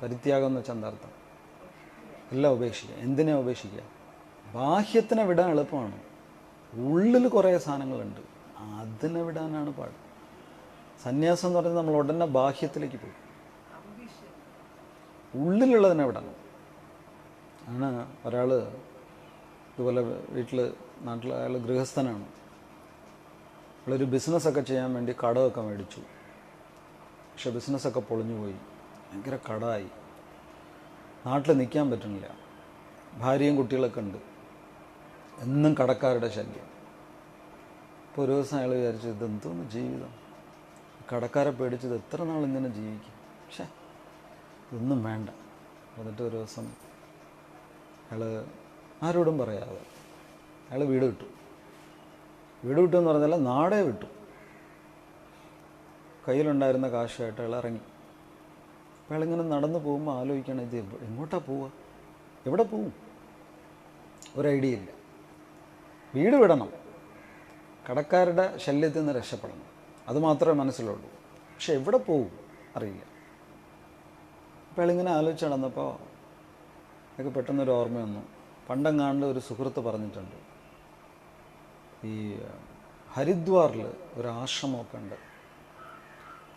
പരിത്യാഗം എന്ന് വെച്ചാൽ എന്താ അർത്ഥം? എല്ലാം ഉപേക്ഷിക്കുക. എന്തിനെ ഉപേക്ഷിക്കുക? ബാഹ്യത്തിനെ വിടാൻ എളുപ്പമാണ്, ഉള്ളിൽ കുറേ സാധനങ്ങളുണ്ട്, അതിനെ വിടാനാണ് പാട്. സന്യാസം എന്ന് പറഞ്ഞാൽ നമ്മൾ ഉടനെ ബാഹ്യത്തിലേക്ക് പോകും, ഉള്ളിലുള്ളതിനെ വിടണം. ആണ് ഒരാൾ ഇതുപോലെ നാട്ടിൽ അയാൾ ഗൃഹസ്ഥനാണ്. അയാളൊരു ബിസിനസ്സൊക്കെ ചെയ്യാൻ വേണ്ടി കടമൊക്കെ മേടിച്ചു. പക്ഷെ ബിസിനസ്സൊക്കെ പൊളിഞ്ഞു പോയി, ഭയങ്കര കടമായി, നാട്ടിൽ നിൽക്കാൻ പറ്റുന്നില്ല. ഭാര്യയും കുട്ടികളൊക്കെ ഉണ്ട്, എന്നും കടക്കാരുടെ ശല്യം. അപ്പോൾ ഒരു ദിവസം അയാൾ വിചാരിച്ചു, ഇതെന്തോന്ന് ജീവിതം, കടക്കാരെ പേടിച്ചത് എത്ര നാളിങ്ങനെ ജീവിക്കും. പക്ഷേ ഇതൊന്നും വേണ്ട. എന്നിട്ട് ഒരു ദിവസം അയാൾ ആരോടും പറയാതെ അയാൾ വീട് വിട്ടു. വീട് വിട്ടു എന്ന് പറഞ്ഞാൽ നാടേ വിട്ടു. കയ്യിലുണ്ടായിരുന്ന കാശായിട്ട് അയാൾ ഇറങ്ങി. അപ്പോൾ അയാളിങ്ങനെ നടന്നു പോകുമ്പോൾ ആലോചിക്കണം, ഇത് എങ്ങോട്ടാണ് പോവുക, എവിടെ പോവും, ഒരു ഐഡിയ ഇല്ല. വീട് വിടണം, കടക്കാരുടെ ശല്യത്തിൽ നിന്ന് രക്ഷപ്പെടണം, അതുമാത്രമേ മനസ്സിലുള്ളൂ. പക്ഷെ എവിടെ പോവും അറിയില്ല. അപ്പോൾ അയാളിങ്ങനെ ആലോചിച്ച് നടന്നപ്പോൾ അയാൾക്ക് പെട്ടെന്നൊരു ഓർമ്മ വന്നു. പണ്ടെങ്ങാണ്ട് ഒരു സുഹൃത്ത് പറഞ്ഞിട്ടുണ്ട്, ഈ ഹരിദ്വാറിൽ ഒരു ആശ്രമമൊക്കെ ഉണ്ട്,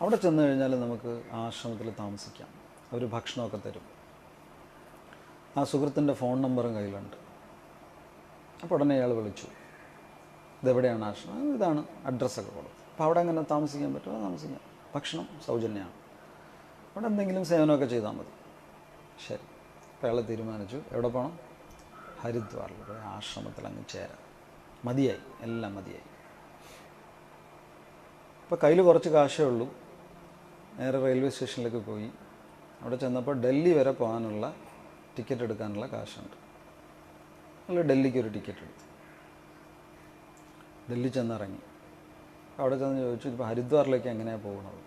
അവിടെ ചെന്ന് കഴിഞ്ഞാൽ നമുക്ക് ആ ആശ്രമത്തിൽ താമസിക്കാം, അവർ ഭക്ഷണമൊക്കെ തരും. ആ സുഹൃത്തിൻ്റെ ഫോൺ നമ്പറും കയ്യിലുണ്ട്. അപ്പോൾ ഉടനെ അയാൾ വിളിച്ചു, ഇതെവിടെയാണ് ആശ്രമം, ഇതാണ് അഡ്രസ്സൊക്കെ കൊടുത്തു. അപ്പോൾ അവിടെ അങ്ങനെ താമസിക്കാൻ പറ്റുമോ, താമസിക്കാം, ഭക്ഷണം സൗജന്യമാണ്, അവിടെ എന്തെങ്കിലും സേവനമൊക്കെ ചെയ്താൽ മതി. ശരി. അപ്പോൾ അയാൾ തീരുമാനിച്ചു എവിടെ പോകണം, ഹരിദ്വാറിൽ പോയി ആശ്രമത്തിൽ അങ്ങ് ചേരാം. മതിയായി, എല്ലാം മതിയായി. ഇപ്പോൾ കയ്യിൽ കുറച്ച് കാശേ ഉള്ളൂ. നേരെ റെയിൽവേ സ്റ്റേഷനിലേക്ക് പോയി. അവിടെ ചെന്നപ്പോൾ ഡൽഹി വരെ പോകാനുള്ള ടിക്കറ്റ് എടുക്കാനുള്ള കാശുണ്ട്. അല്ല, ഡൽഹിക്ക് ഒരു ടിക്കറ്റ് എടുത്തു. ഡൽഹി ചെന്നിറങ്ങി. അവിടെ ചെന്ന് ചോദിച്ചു, ഇപ്പോൾ ഹരിദ്വാറിലേക്ക് എങ്ങനെയാണ് പോകുന്നത്?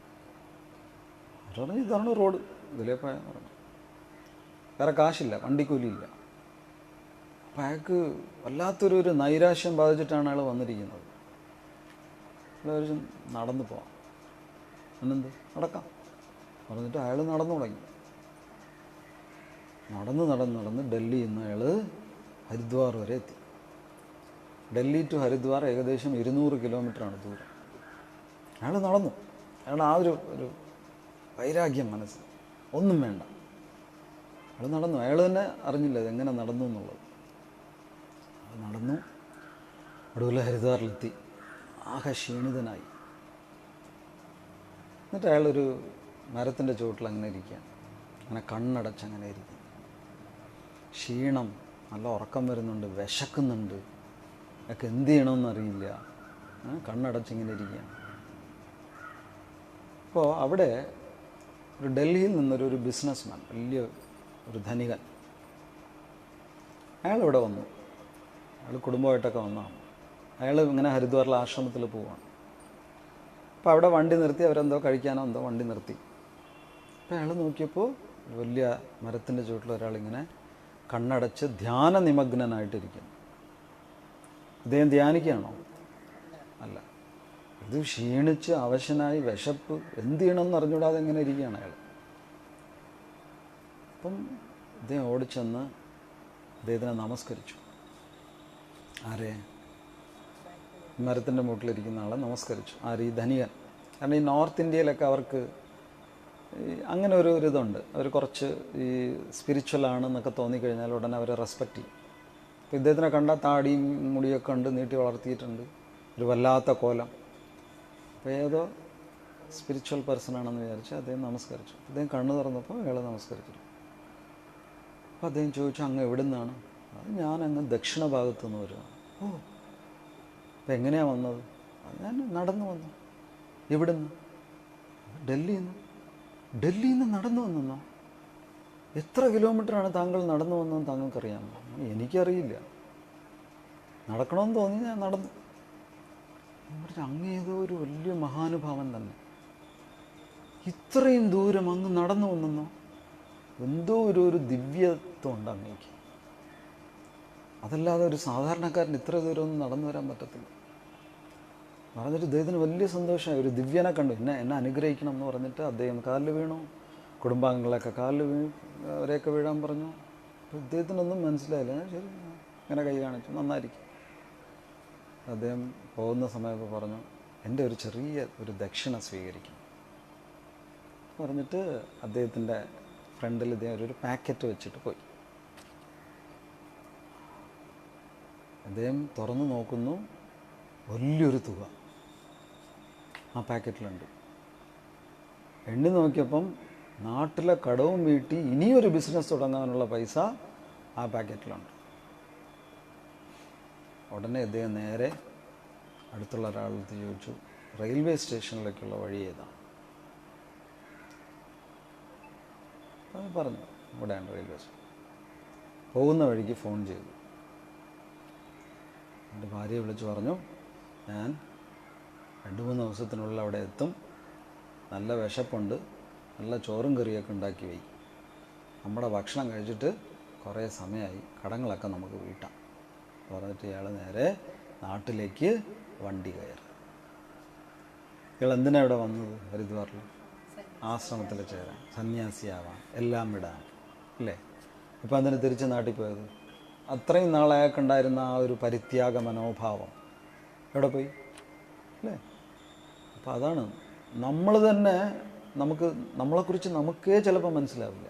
അവർ പറഞ്ഞു, ഇതാണ് റോഡ്, ഇതിലേ പോയാൽ പറഞ്ഞു. വേറെ കാശില്ല, വണ്ടിക്കൂലിയില്ല. അപ്പോൾ അയാൾക്ക് വല്ലാത്തൊരു നൈരാശ്യം ബാധിച്ചിട്ടാണ് അയാൾ വന്നിരിക്കുന്നത്. അയാൾ നടന്നു പോവാം, അന്നെന്ത് നടക്കാം പറഞ്ഞിട്ട് അയാൾ നടന്നു തുടങ്ങി. നടന്ന് ഡൽഹിയിൽ നിന്ന് അയാൾ ഹരിദ്വാർ വരെ എത്തി. ഡൽഹി ടു ഹരിദ്വാർ ഏകദേശം 200 കിലോമീറ്ററാണ് ദൂരം. അയാൾ നടന്നു. അയാൾ ആ ഒരു വൈരാഗ്യം മനസ്സിൽ, ഒന്നും വേണ്ട, അയാൾ നടന്നു. അയാൾ തന്നെ അറിഞ്ഞില്ല ഇതെങ്ങനെ നടന്നു എന്നുള്ളത്. അയാൾ നടന്നു, ഒടുവിൽ ഹരിദ്വാറിലെത്തി. ആകെ ക്ഷീണിതനായി. എന്നിട്ട് അയാളൊരു മരത്തിൻ്റെ ചുവട്ടിൽ അങ്ങനെ ഇരിക്കുകയാണ്. അങ്ങനെ കണ്ണടച്ചങ്ങനെ ഇരിക്കും. ക്ഷീണം, നല്ല ഉറക്കം വരുന്നുണ്ട്, വിശക്കുന്നുണ്ട്, അയാൾക്ക് എന്ത് ചെയ്യണമെന്നറിയില്ല. കണ്ണടച്ചിങ്ങനെ ഇരിക്കുകയാണ്. അപ്പോൾ അവിടെ ഒരു ഡൽഹിയിൽ നിന്നൊരു ബിസിനസ്മാൻ, വലിയ ഒരു ധനികൻ, അയാളിവിടെ വന്നു. അയാൾ കുടുംബമായിട്ടൊക്കെ വന്നതാണ്. അയാൾ ഇങ്ങനെ ഹരിദ്വാറിലെ ആശ്രമത്തിൽ പോവുകയാണ്. അപ്പോൾ അവിടെ വണ്ടി നിർത്തി, അവരെന്തോ കഴിക്കാനോ എന്തോ വണ്ടി നിർത്തി. അപ്പോൾ അയാൾ നോക്കിയപ്പോൾ വലിയ മരത്തിൻ്റെ ചുവട്ടിൽ ഒരാളിങ്ങനെ കണ്ണടച്ച് ധ്യാന നിമഗ്നനായിട്ടിരിക്കുന്നു. ഇദ്ദേഹം ധ്യാനിക്കുകയാണോ? അല്ല, ഇത് ക്ഷീണിച്ച് അവശനായി, വിശപ്പ്, എന്ത് ചെയ്യണമെന്ന് അറിഞ്ഞുകൂടാതെ എങ്ങനെ ഇരിക്കുകയാണ് അയാൾ. അപ്പം ഇദ്ദേഹം ഓടിച്ചെന്ന് അദ്ദേഹത്തിനെ നമസ്കരിച്ചു. ആരെ? മരത്തിൻ്റെ മുട്ടിലിരിക്കുന്ന ആളെ നമസ്കരിച്ചു. ആര്? ഈ ധനികൻ. കാരണം ഈ നോർത്ത് ഇന്ത്യയിലൊക്കെ അവർക്ക് അങ്ങനെ ഒരു ഇതുണ്ട്, അവർ കുറച്ച് ഈ സ്പിരിച്വലാണെന്നൊക്കെ തോന്നിക്കഴിഞ്ഞാൽ ഉടനെ അവരെ റെസ്പെക്റ്റ് ചെയ്യും. അപ്പോൾ ഇദ്ദേഹത്തിനെ കണ്ടാൽ താടിയും മുടിയൊക്കെ ഉണ്ട്, നീട്ടി വളർത്തിയിട്ടുണ്ട്, ഒരു വല്ലാത്ത കോലം. അപ്പോൾ ഏതോ സ്പിരിച്വൽ പേഴ്സണാണെന്ന് വിചാരിച്ച് അദ്ദേഹം നമസ്കരിച്ചു. അദ്ദേഹം കണ്ണു തുറന്നപ്പോൾ അയാൾ നമസ്കരിച്ചു. അപ്പോൾ അദ്ദേഹം ചോദിച്ചു, അങ്ങ് എവിടെ നിന്നാണ്? അത് ഞാൻ അങ്ങ് ദക്ഷിണ ഭാഗത്തു നിന്ന് വരുവാണ്. ഓ, അപ്പോൾ എങ്ങനെയാണ് വന്നത്? അത് ഞാൻ നടന്നു വന്നു. എവിടെ നിന്ന്? ഡൽഹിയിൽ നിന്ന്. ഡൽഹിയിൽ നിന്ന് നടന്നു വന്നെന്നോ? എത്ര കിലോമീറ്ററാണ് താങ്കൾ നടന്നു വന്നതെന്ന് താങ്കൾക്കറിയാമോ? എനിക്കറിയില്ല, നടക്കണമെന്ന് തോന്നി ഞാൻ നടന്നു. അങ്ങ് ഏതോ ഒരു വലിയ മഹാനുഭാവൻ തന്നെ, ഇത്രയും ദൂരം അങ്ങ് നടന്നു വന്നെന്നോ? എന്തോ ഒരു ദിവ്യത്വം ഉണ്ട് അങ്ങേക്ക്, അതല്ലാതെ ഒരു സാധാരണക്കാരൻ ഇത്ര ദൂരമൊന്നും നടന്നു വരാൻ പറ്റത്തില്ല പറഞ്ഞിട്ട് ഇദ്ദേഹത്തിന് വലിയ സന്തോഷമായി. ഒരു ദിവ്യനെ കണ്ടു, എന്നെ അനുഗ്രഹിക്കണം എന്ന് പറഞ്ഞിട്ട് അദ്ദേഹം കാലിൽ വീണു. കുടുംബാംഗങ്ങളൊക്കെ കാലിൽ അവരെയൊക്കെ വീഴാൻ പറഞ്ഞു. അപ്പോൾ ഇദ്ദേഹത്തിനൊന്നും മനസ്സിലായില്ല. ശരി, ഇങ്ങനെ കൈ കാണിച്ചു, നന്നായിരിക്കും. അദ്ദേഹം പോകുന്ന സമയത്ത് പറഞ്ഞു, എൻ്റെ ഒരു ചെറിയ ദക്ഷിണ സ്വീകരിക്കും പറഞ്ഞിട്ട് അദ്ദേഹത്തിൻ്റെ ഫ്രണ്ടിൽ ഇദ്ദേഹം ഒരു പാക്കറ്റ് വെച്ചിട്ട് പോയി. അദ്ദേഹം തുറന്നു നോക്കുന്നു, വലിയൊരു തുക ആ പാക്കറ്റിലുണ്ട്. എണ്ണി നോക്കിയപ്പം നാട്ടിലെ കടവും വീട്ടി ഇനിയൊരു ബിസിനസ് തുടങ്ങാനുള്ള പൈസ ആ പാക്കറ്റിലുണ്ട്. ഉടനെ അദ്ദേഹം നേരെ അടുത്തുള്ള ഒരാളടുത്ത് ചോദിച്ചു, റെയിൽവേ സ്റ്റേഷനിലേക്കുള്ള വഴി ഏതാണ്? പറഞ്ഞു ഇവിടെയാണ് റെയിൽവേ സ്റ്റേഷൻ. പോകുന്ന വഴിക്ക് ഫോൺ ചെയ്തു. എൻ്റെ ഭാര്യയെ വിളിച്ച് പറഞ്ഞു, ഞാൻ 2-3 ദിവസത്തിനുള്ളിൽ അവിടെ എത്തും, നല്ല വിശപ്പുണ്ട്, നല്ല ചോറും കറിയൊക്കെ ഉണ്ടാക്കി വയ്ക്കും, നമ്മുടെ ഭക്ഷണം കഴിച്ചിട്ട് കുറേ സമയമായി, കടങ്ങളൊക്കെ നമുക്ക് വീട്ടാം പറഞ്ഞിട്ട് ഇയാൾ നേരെ നാട്ടിലേക്ക് വണ്ടി കയറി. ഇയാൾ എന്തിനാണ് ഇവിടെ വന്നത്? ഹരിദ്വാറിൽ ആശ്രമത്തിൽ ചേരാൻ, സന്യാസിയാവാൻ, എല്ലാം വിടാൻ അല്ലേ? ഇപ്പം അതിന് തിരിച്ച് നാട്ടിൽ പോയത്. അത്രയും നാളായൊക്കെണ്ടായിരുന്ന ആ ഒരു പരിത്യാഗ മനോഭാവം എവിടെ പോയി അല്ലേ? അപ്പം അതാണ് നമ്മൾ തന്നെ നമ്മളെക്കുറിച്ച് നമുക്കേ ചിലപ്പോൾ മനസ്സിലാവില്ല.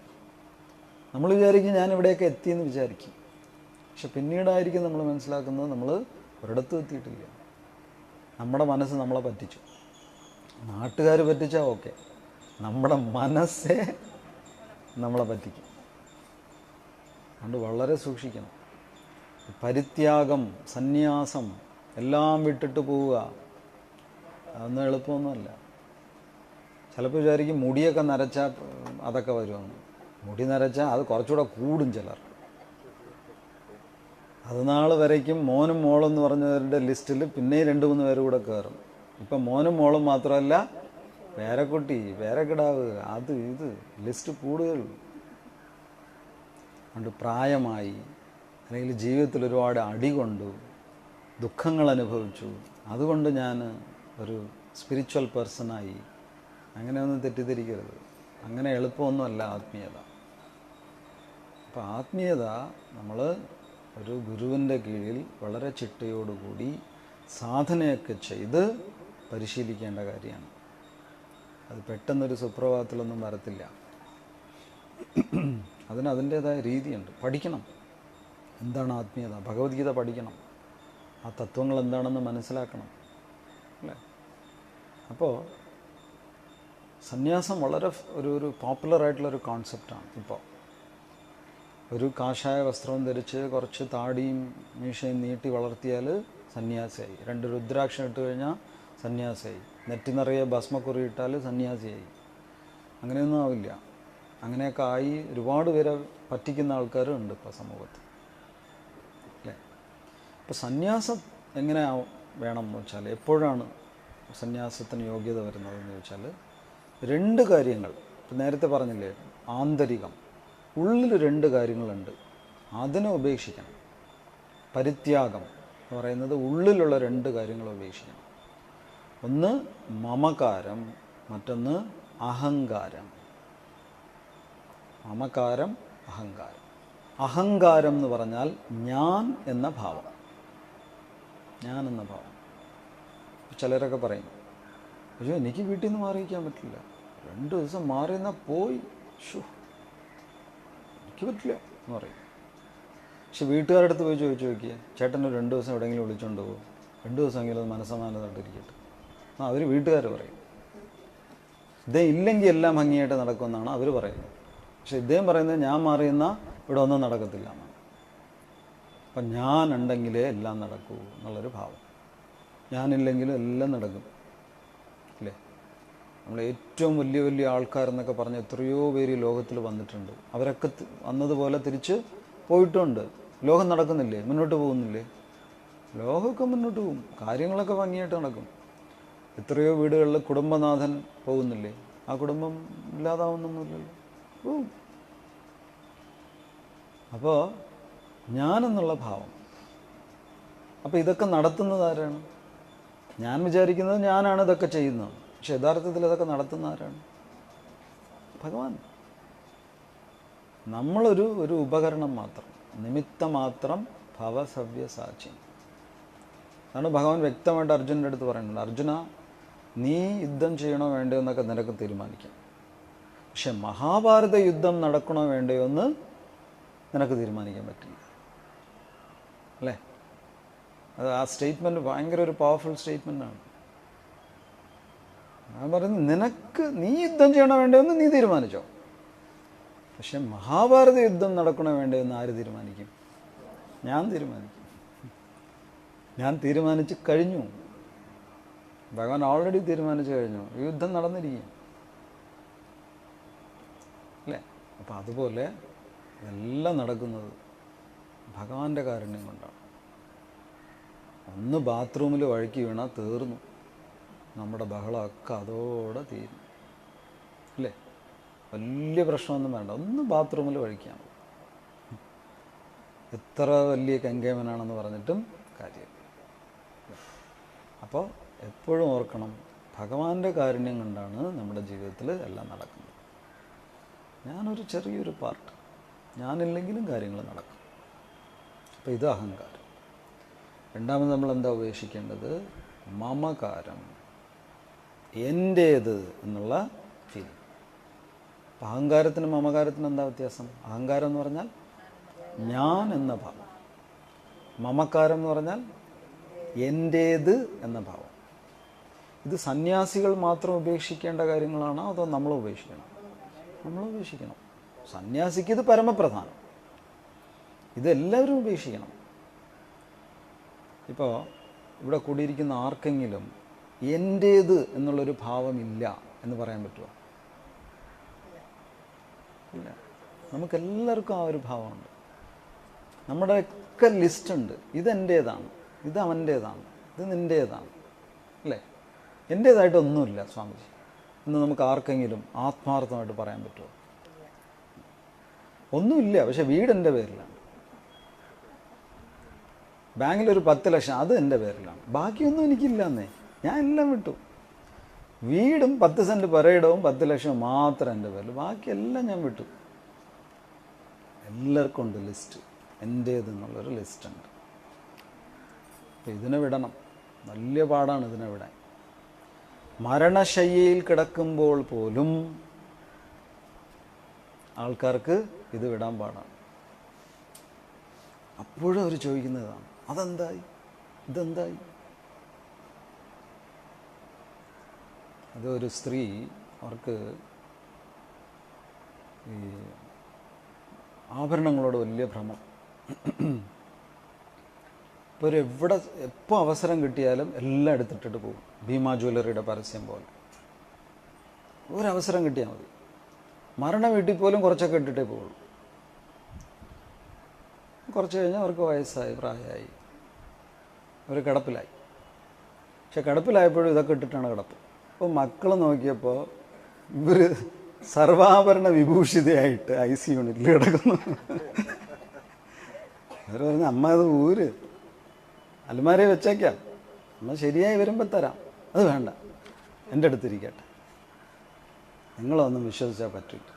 നമ്മൾ വിചാരിക്കും ഞാൻ ഇവിടെയൊക്കെ എത്തിയെന്ന് വിചാരിക്കും. പക്ഷെ പിന്നീടായിരിക്കും നമ്മൾ മനസ്സിലാക്കുന്നത് നമ്മൾ ഒരിടത്തും എത്തിയിട്ടില്ല. നമ്മുടെ മനസ്സ് നമ്മളെ പറ്റിച്ചു. നാട്ടുകാർ പറ്റിച്ചാൽ ഓക്കെ, നമ്മുടെ മനസ്സേ നമ്മളെ പറ്റിക്കും. അതുകൊണ്ട് വളരെ സൂക്ഷിക്കണം. പരിത്യാഗം, സന്യാസം എല്ലാം വിട്ടിട്ട് പോവുക അതൊന്നും എളുപ്പമൊന്നുമല്ല. ചിലപ്പോൾ വിചാരിക്കും മുടിയൊക്കെ നരച്ചാൽ അതൊക്കെ വരുമെന്ന്. മുടി നരച്ചാൽ അത് കുറച്ചുകൂടെ കൂടും ചിലർ. അത് നാൾ വരയ്ക്കും മോനും മോളും എന്ന് പറഞ്ഞവരുടെ ലിസ്റ്റിൽ പിന്നെയും 2-3 പേര് കൂടെ കയറും. ഇപ്പം മോനും മോളും മാത്രമല്ല, പേരക്കുട്ടി, പേരക്കിടാവ്, അത് ഇത് ലിസ്റ്റ് കൂടുതൽ. അതുകൊണ്ട് പ്രായമായി, അല്ലെങ്കിൽ ജീവിതത്തിൽ ഒരുപാട് അടി കൊണ്ടു, ദുഃഖങ്ങൾ അനുഭവിച്ചു, അതുകൊണ്ട് ഞാൻ ഒരു സ്പിരിച്വൽ പേഴ്സണായി, അങ്ങനെയൊന്നും തെറ്റിദ്ധരിക്കരുത്. അങ്ങനെ എളുപ്പമൊന്നുമല്ല ആത്മീയത. അപ്പോൾ ആത്മീയത നമ്മൾ ഒരു ഗുരുവിൻ്റെ കീഴിൽ വളരെ ചിട്ടയോടുകൂടി സാധനയൊക്കെ ചെയ്ത് പരിശീലിക്കേണ്ട കാര്യമാണ്. അത് പെട്ടെന്നൊരു സുപ്രഭാതത്തിലൊന്നും വരത്തില്ല. അതിൻ്റേതായ രീതിയുണ്ട്. പഠിക്കണം. എന്താണ് ആത്മീയത? ഭഗവത്ഗീത പഠിക്കണം. ആ തത്വങ്ങൾ എന്താണെന്ന് മനസ്സിലാക്കണം അല്ലേ? അപ്പോൾ സന്യാസം വളരെ ഒരു പോപ്പുലറായിട്ടുള്ളൊരു കോൺസെപ്റ്റാണ്. ഇപ്പോൾ ഒരു കാഷായ വസ്ത്രവും ധരിച്ച് കുറച്ച് താടിയും മീശയും നീട്ടി വളർത്തിയാൽ സന്യാസിയായി. 2 രുദ്രാക്ഷം ഇട്ട് കഴിഞ്ഞാൽ സന്യാസിയായി. നെറ്റി നിറയെ ഭസ്മക്കുറി ഇട്ടാൽ സന്യാസിയായി. അങ്ങനെയൊന്നും ആവില്ല. അങ്ങനെയൊക്കെ ആയി ഒരുപാട് പേരെ പറ്റിക്കുന്ന ആൾക്കാരും ഉണ്ട് ഇപ്പോൾ സമൂഹത്തിൽ അല്ലേ? അപ്പോൾ സന്യാസം എങ്ങനെ വേണം എന്ന് വെച്ചാൽ, എപ്പോഴാണ് സന്യാസത്തിന് യോഗ്യത വരുന്നതെന്ന് ചോദിച്ചാൽ 2 കാര്യങ്ങൾ. ഇപ്പം നേരത്തെ പറഞ്ഞില്ലേ, ആന്തരികം, ഉള്ളിൽ 2 കാര്യങ്ങളുണ്ട്, അതിനെ ഉപേക്ഷിക്കണം. പരിത്യാഗം എന്ന് പറയുന്നത് ഉള്ളിലുള്ള 2 കാര്യങ്ങൾ ഉപേക്ഷിക്കണം. ഒന്ന് മമകാരം, മറ്റൊന്ന് അഹങ്കാരം. മമകാരം, അഹങ്കാരം. അഹങ്കാരം എന്ന് പറഞ്ഞാൽ ഞാൻ എന്ന ഭാവം. ഞാൻ എന്ന ഭാവം. ചിലരൊക്കെ പറയും, അയ്യോ എനിക്ക് വീട്ടിൽ നിന്ന് മാറിയിരിക്കാൻ പറ്റില്ല, 2 ദിവസം മാറിയെന്നാൽ പോയി, എനിക്ക് പറ്റില്ല എന്ന് പറയും. പക്ഷെ വീട്ടുകാരുടെ അടുത്ത് പോയി ചോദിച്ചു നോക്കിയേ, ചേട്ടന് 2 ദിവസം എവിടെയെങ്കിലും വിളിച്ചുകൊണ്ട് പോകും, 2 ദിവസമെങ്കിലും അത് മനസ്സമാനമായിട്ടിരിക്കട്ടെ. അവർ വീട്ടുകാർ പറയും. ഇതേ ഇല്ലെങ്കിൽ എല്ലാം ഭംഗിയായിട്ട് നടക്കുമെന്നാണ് അവർ പറയുന്നത്. പക്ഷെ ഇദ്ദേഹം പറയുന്നത് ഞാൻ മാറിയെന്ന ഇവിടെ ഒന്നും നടക്കത്തില്ല എന്നാണ്. അപ്പം ഞാനുണ്ടെങ്കിലേ എല്ലാം നടക്കൂ എന്നുള്ളൊരു ഭാവം. ഞാനില്ലെങ്കിലും എല്ലാം നടക്കും അല്ലേ? നമ്മൾ ഏറ്റവും വലിയ വലിയ ആൾക്കാരെന്നൊക്കെ പറഞ്ഞ് എത്രയോ പേര് ലോകത്തിൽ വന്നിട്ടുണ്ട്. അവരൊക്കെ വന്നതുപോലെ തിരിച്ച് പോയിട്ടുണ്ട്. ലോകം നടക്കുന്നില്ലേ? മുന്നോട്ട് പോകുന്നില്ലേ? ലോകമൊക്കെ മുന്നോട്ട് പോകും. കാര്യങ്ങളൊക്കെ ഭംഗിയായിട്ട് നടക്കും. എത്രയോ വീടുകളിൽ കുടുംബനാഥൻ പോകുന്നില്ലേ? ആ കുടുംബം ഇല്ലാതാവുന്നൊന്നുമില്ലല്ലോ, പോവും. അപ്പോൾ ഞാനെന്നുള്ള ഭാവം. അപ്പോൾ ഇതൊക്കെ നടത്തുന്നത് ആരാണ്? ഞാൻ വിചാരിക്കുന്നത് ഞാനാണ് ഇതൊക്കെ ചെയ്യുന്നത്. പക്ഷെ യഥാർത്ഥത്തിൽ ഇതൊക്കെ നടത്തുന്ന ആരാണ്? ഭഗവാൻ. നമ്മളൊരു ഉപകരണം മാത്രം, നിമിത്തം മാത്രം, ഭവസവ്യസാക്ഷ്യം. അതാണ് ഭഗവാൻ വ്യക്തമായിട്ട് അർജുനൻ്റെ അടുത്ത് പറയുന്നുണ്ട്. അർജുന, നീ യുദ്ധം ചെയ്യണോ വേണ്ടയോ എന്നൊക്കെ നിനക്ക് തീരുമാനിക്കാം. പക്ഷെ മഹാഭാരത യുദ്ധം നടക്കണോ വേണ്ടയോ എന്ന് നിനക്ക് തീരുമാനിക്കാൻ പറ്റില്ല അല്ലേ? അത് ആ സ്റ്റേറ്റ്മെൻറ്റ് ഭയങ്കര ഒരു പവർഫുൾ സ്റ്റേറ്റ്മെൻറ്റാണ്. ഞാൻ പറയുന്നത്, നീ യുദ്ധം ചെയ്യണോ വേണ്ടയോ എന്ന് നീ തീരുമാനിച്ചോ. പക്ഷെ മഹാഭാരത യുദ്ധം നടക്കണോ വേണ്ടയോ എന്ന് ആര് തീരുമാനിക്കും? ഞാൻ തീരുമാനിക്കും. ഞാൻ തീരുമാനിച്ച് കഴിഞ്ഞു. ഭഗവാൻ ഓൾറെഡി തീരുമാനിച്ചു കഴിഞ്ഞു. യുദ്ധം നടന്നിരിക്കും അല്ലേ? അപ്പോൾ അതുപോലെ ഇതെല്ലാം നടക്കുന്നത് ഭഗവാന്റെ കാരുണ്യം കൊണ്ടാണ്. ഒന്ന് ബാത്റൂമിൽ വഴുക്കി വീണാൽ തീർന്നു, നമ്മുടെ ബഹളമൊക്കെ അതോടെ തീരും അല്ലേ. വലിയ പ്രശ്നമൊന്നും വേണ്ട, ഒന്ന് ബാത്റൂമിൽ വഴിക്കാൻ. എത്ര വലിയ കെങ്കേമനാണെന്ന് പറഞ്ഞിട്ടും കാര്യമില്ല. അപ്പോൾ എപ്പോഴും ഓർക്കണം, ഭഗവാന്റെ കാരുണ്യം കൊണ്ടാണ് നമ്മുടെ ജീവിതത്തിൽ എല്ലാം നടക്കുന്നത്. ഞാനൊരു ചെറിയൊരു പാർട്ട്, ഞാനില്ലെങ്കിലും കാര്യങ്ങൾ നടക്കും. അപ്പോൾ ഇത് അഹങ്കാരം. രണ്ടാമത് നമ്മൾ എന്താ ഉപേക്ഷിക്കേണ്ടത്? മമകാരം, എൻ്റേത് എന്നുള്ള ഫീലിംഗ്. അപ്പം അഹങ്കാരത്തിനും മമകാരത്തിനും എന്താ വ്യത്യാസം? അഹങ്കാരം എന്ന് പറഞ്ഞാൽ ഞാൻ എന്ന ഭാവം, മമകാരം എന്ന് പറഞ്ഞാൽ എൻ്റേത് എന്ന ഭാവം. ഇത് സന്യാസികൾ മാത്രം ഉപേക്ഷിക്കേണ്ട കാര്യങ്ങളാണോ അതോ നമ്മൾ ഉപേക്ഷിക്കണം? നമ്മൾ ഉപേക്ഷിക്കണം. സന്യാസിക്ക് ഇത് പരമപ്രധാനം, ഇതെല്ലാവരും ഉപേക്ഷിക്കണം. ഇപ്പോൾ ഇവിടെ കൂടിയിരിക്കുന്ന ആർക്കെങ്കിലും എൻ്റേത് എന്നുള്ളൊരു ഭാവമില്ല എന്ന് പറയാൻ പറ്റുമോ? ഇല്ല. നമുക്കെല്ലാവർക്കും ആ ഒരു ഭാവമുണ്ട്. നമ്മുടെയൊക്കെ ലിസ്റ്റുണ്ട്. ഇതെൻ്റേതാണ്, ഇത് അവൻ്റേതാണ്, ഇത് നിൻ്റേതാണ് അല്ലേ. എൻ്റേതായിട്ടൊന്നുമില്ല സ്വാമിജി എന്ന് നമുക്ക് ആർക്കെങ്കിലും ആത്മാർത്ഥമായിട്ട് പറയാൻ പറ്റുമോ? ഒന്നുമില്ല. പക്ഷെ വീട് എൻ്റെ പേരിലാണ്, ബാങ്കിലൊരു 10 ലക്ഷം അത് എൻ്റെ പേരിലാണ്, ബാക്കിയൊന്നും എനിക്കില്ലെന്നേ. ഞാൻ എല്ലാം വിട്ടു. വീടും 10 സെൻറ്റ് പെരയിടവും 10 ലക്ഷം മാത്രം എൻ്റെ പേരിൽ, ബാക്കിയെല്ലാം ഞാൻ വിട്ടു. എല്ലാവർക്കും ഉണ്ട് ലിസ്റ്റ്, എൻ്റേതെന്നുള്ളൊരു ലിസ്റ്റുണ്ട്. അപ്പോൾ ഇതിനെ വിടണം. വലിയ പാടാണ് ഇതിനെ വിടാൻ. മരണശയ്യയിൽ കിടക്കുമ്പോൾ പോലും ആൾക്കാർക്ക് ഇത് വിടാൻ പാടാണ്. അപ്പോഴും അവർ ചോദിക്കുന്നതാണ്, അതെന്തായി, ഇതെന്തായി. അതൊരു സ്ത്രീ, അവർക്ക് ഈ ആഭരണങ്ങളോട് വലിയ ഭ്രമം. ഇപ്പോൾ എപ്പോൾ അവസരം കിട്ടിയാലും എല്ലാം എടുത്തിട്ടിട്ട് പോകും. ഭീമ ജ്വല്ലറിയുടെ പരസ്യം പോലെ ഒരവസരം കിട്ടിയാൽ മതി. മരണ വീട്ടിൽ പോലും കുറച്ചൊക്കെ ഇട്ടിട്ടേ പോകുള്ളൂ. കുറച്ച് കഴിഞ്ഞാൽ അവർക്ക് വയസ്സായി, പ്രായമായി, അവർ കിടപ്പിലായി. പക്ഷെ കിടപ്പിലായപ്പോഴും ഇതൊക്കെ ഇട്ടിട്ടാണ് കിടപ്പ്. അപ്പോൾ മക്കൾ നോക്കിയപ്പോൾ ഇവർ സർവാഭരണ വിഭൂഷിതയായിട്ട് IC യൂണിറ്റിൽ കിടക്കുന്നു. അവർ പറഞ്ഞു, അമ്മ അത് ഊര്, അലമാരയെ വെച്ചേക്കാം, അമ്മ ശരിയായി വരുമ്പോൾ തരാം. അത് വേണ്ട, എൻ്റെ അടുത്തിരിക്കട്ടെ. നിങ്ങളൊന്നും വിശ്വസിച്ചാൽ പറ്റില്ല.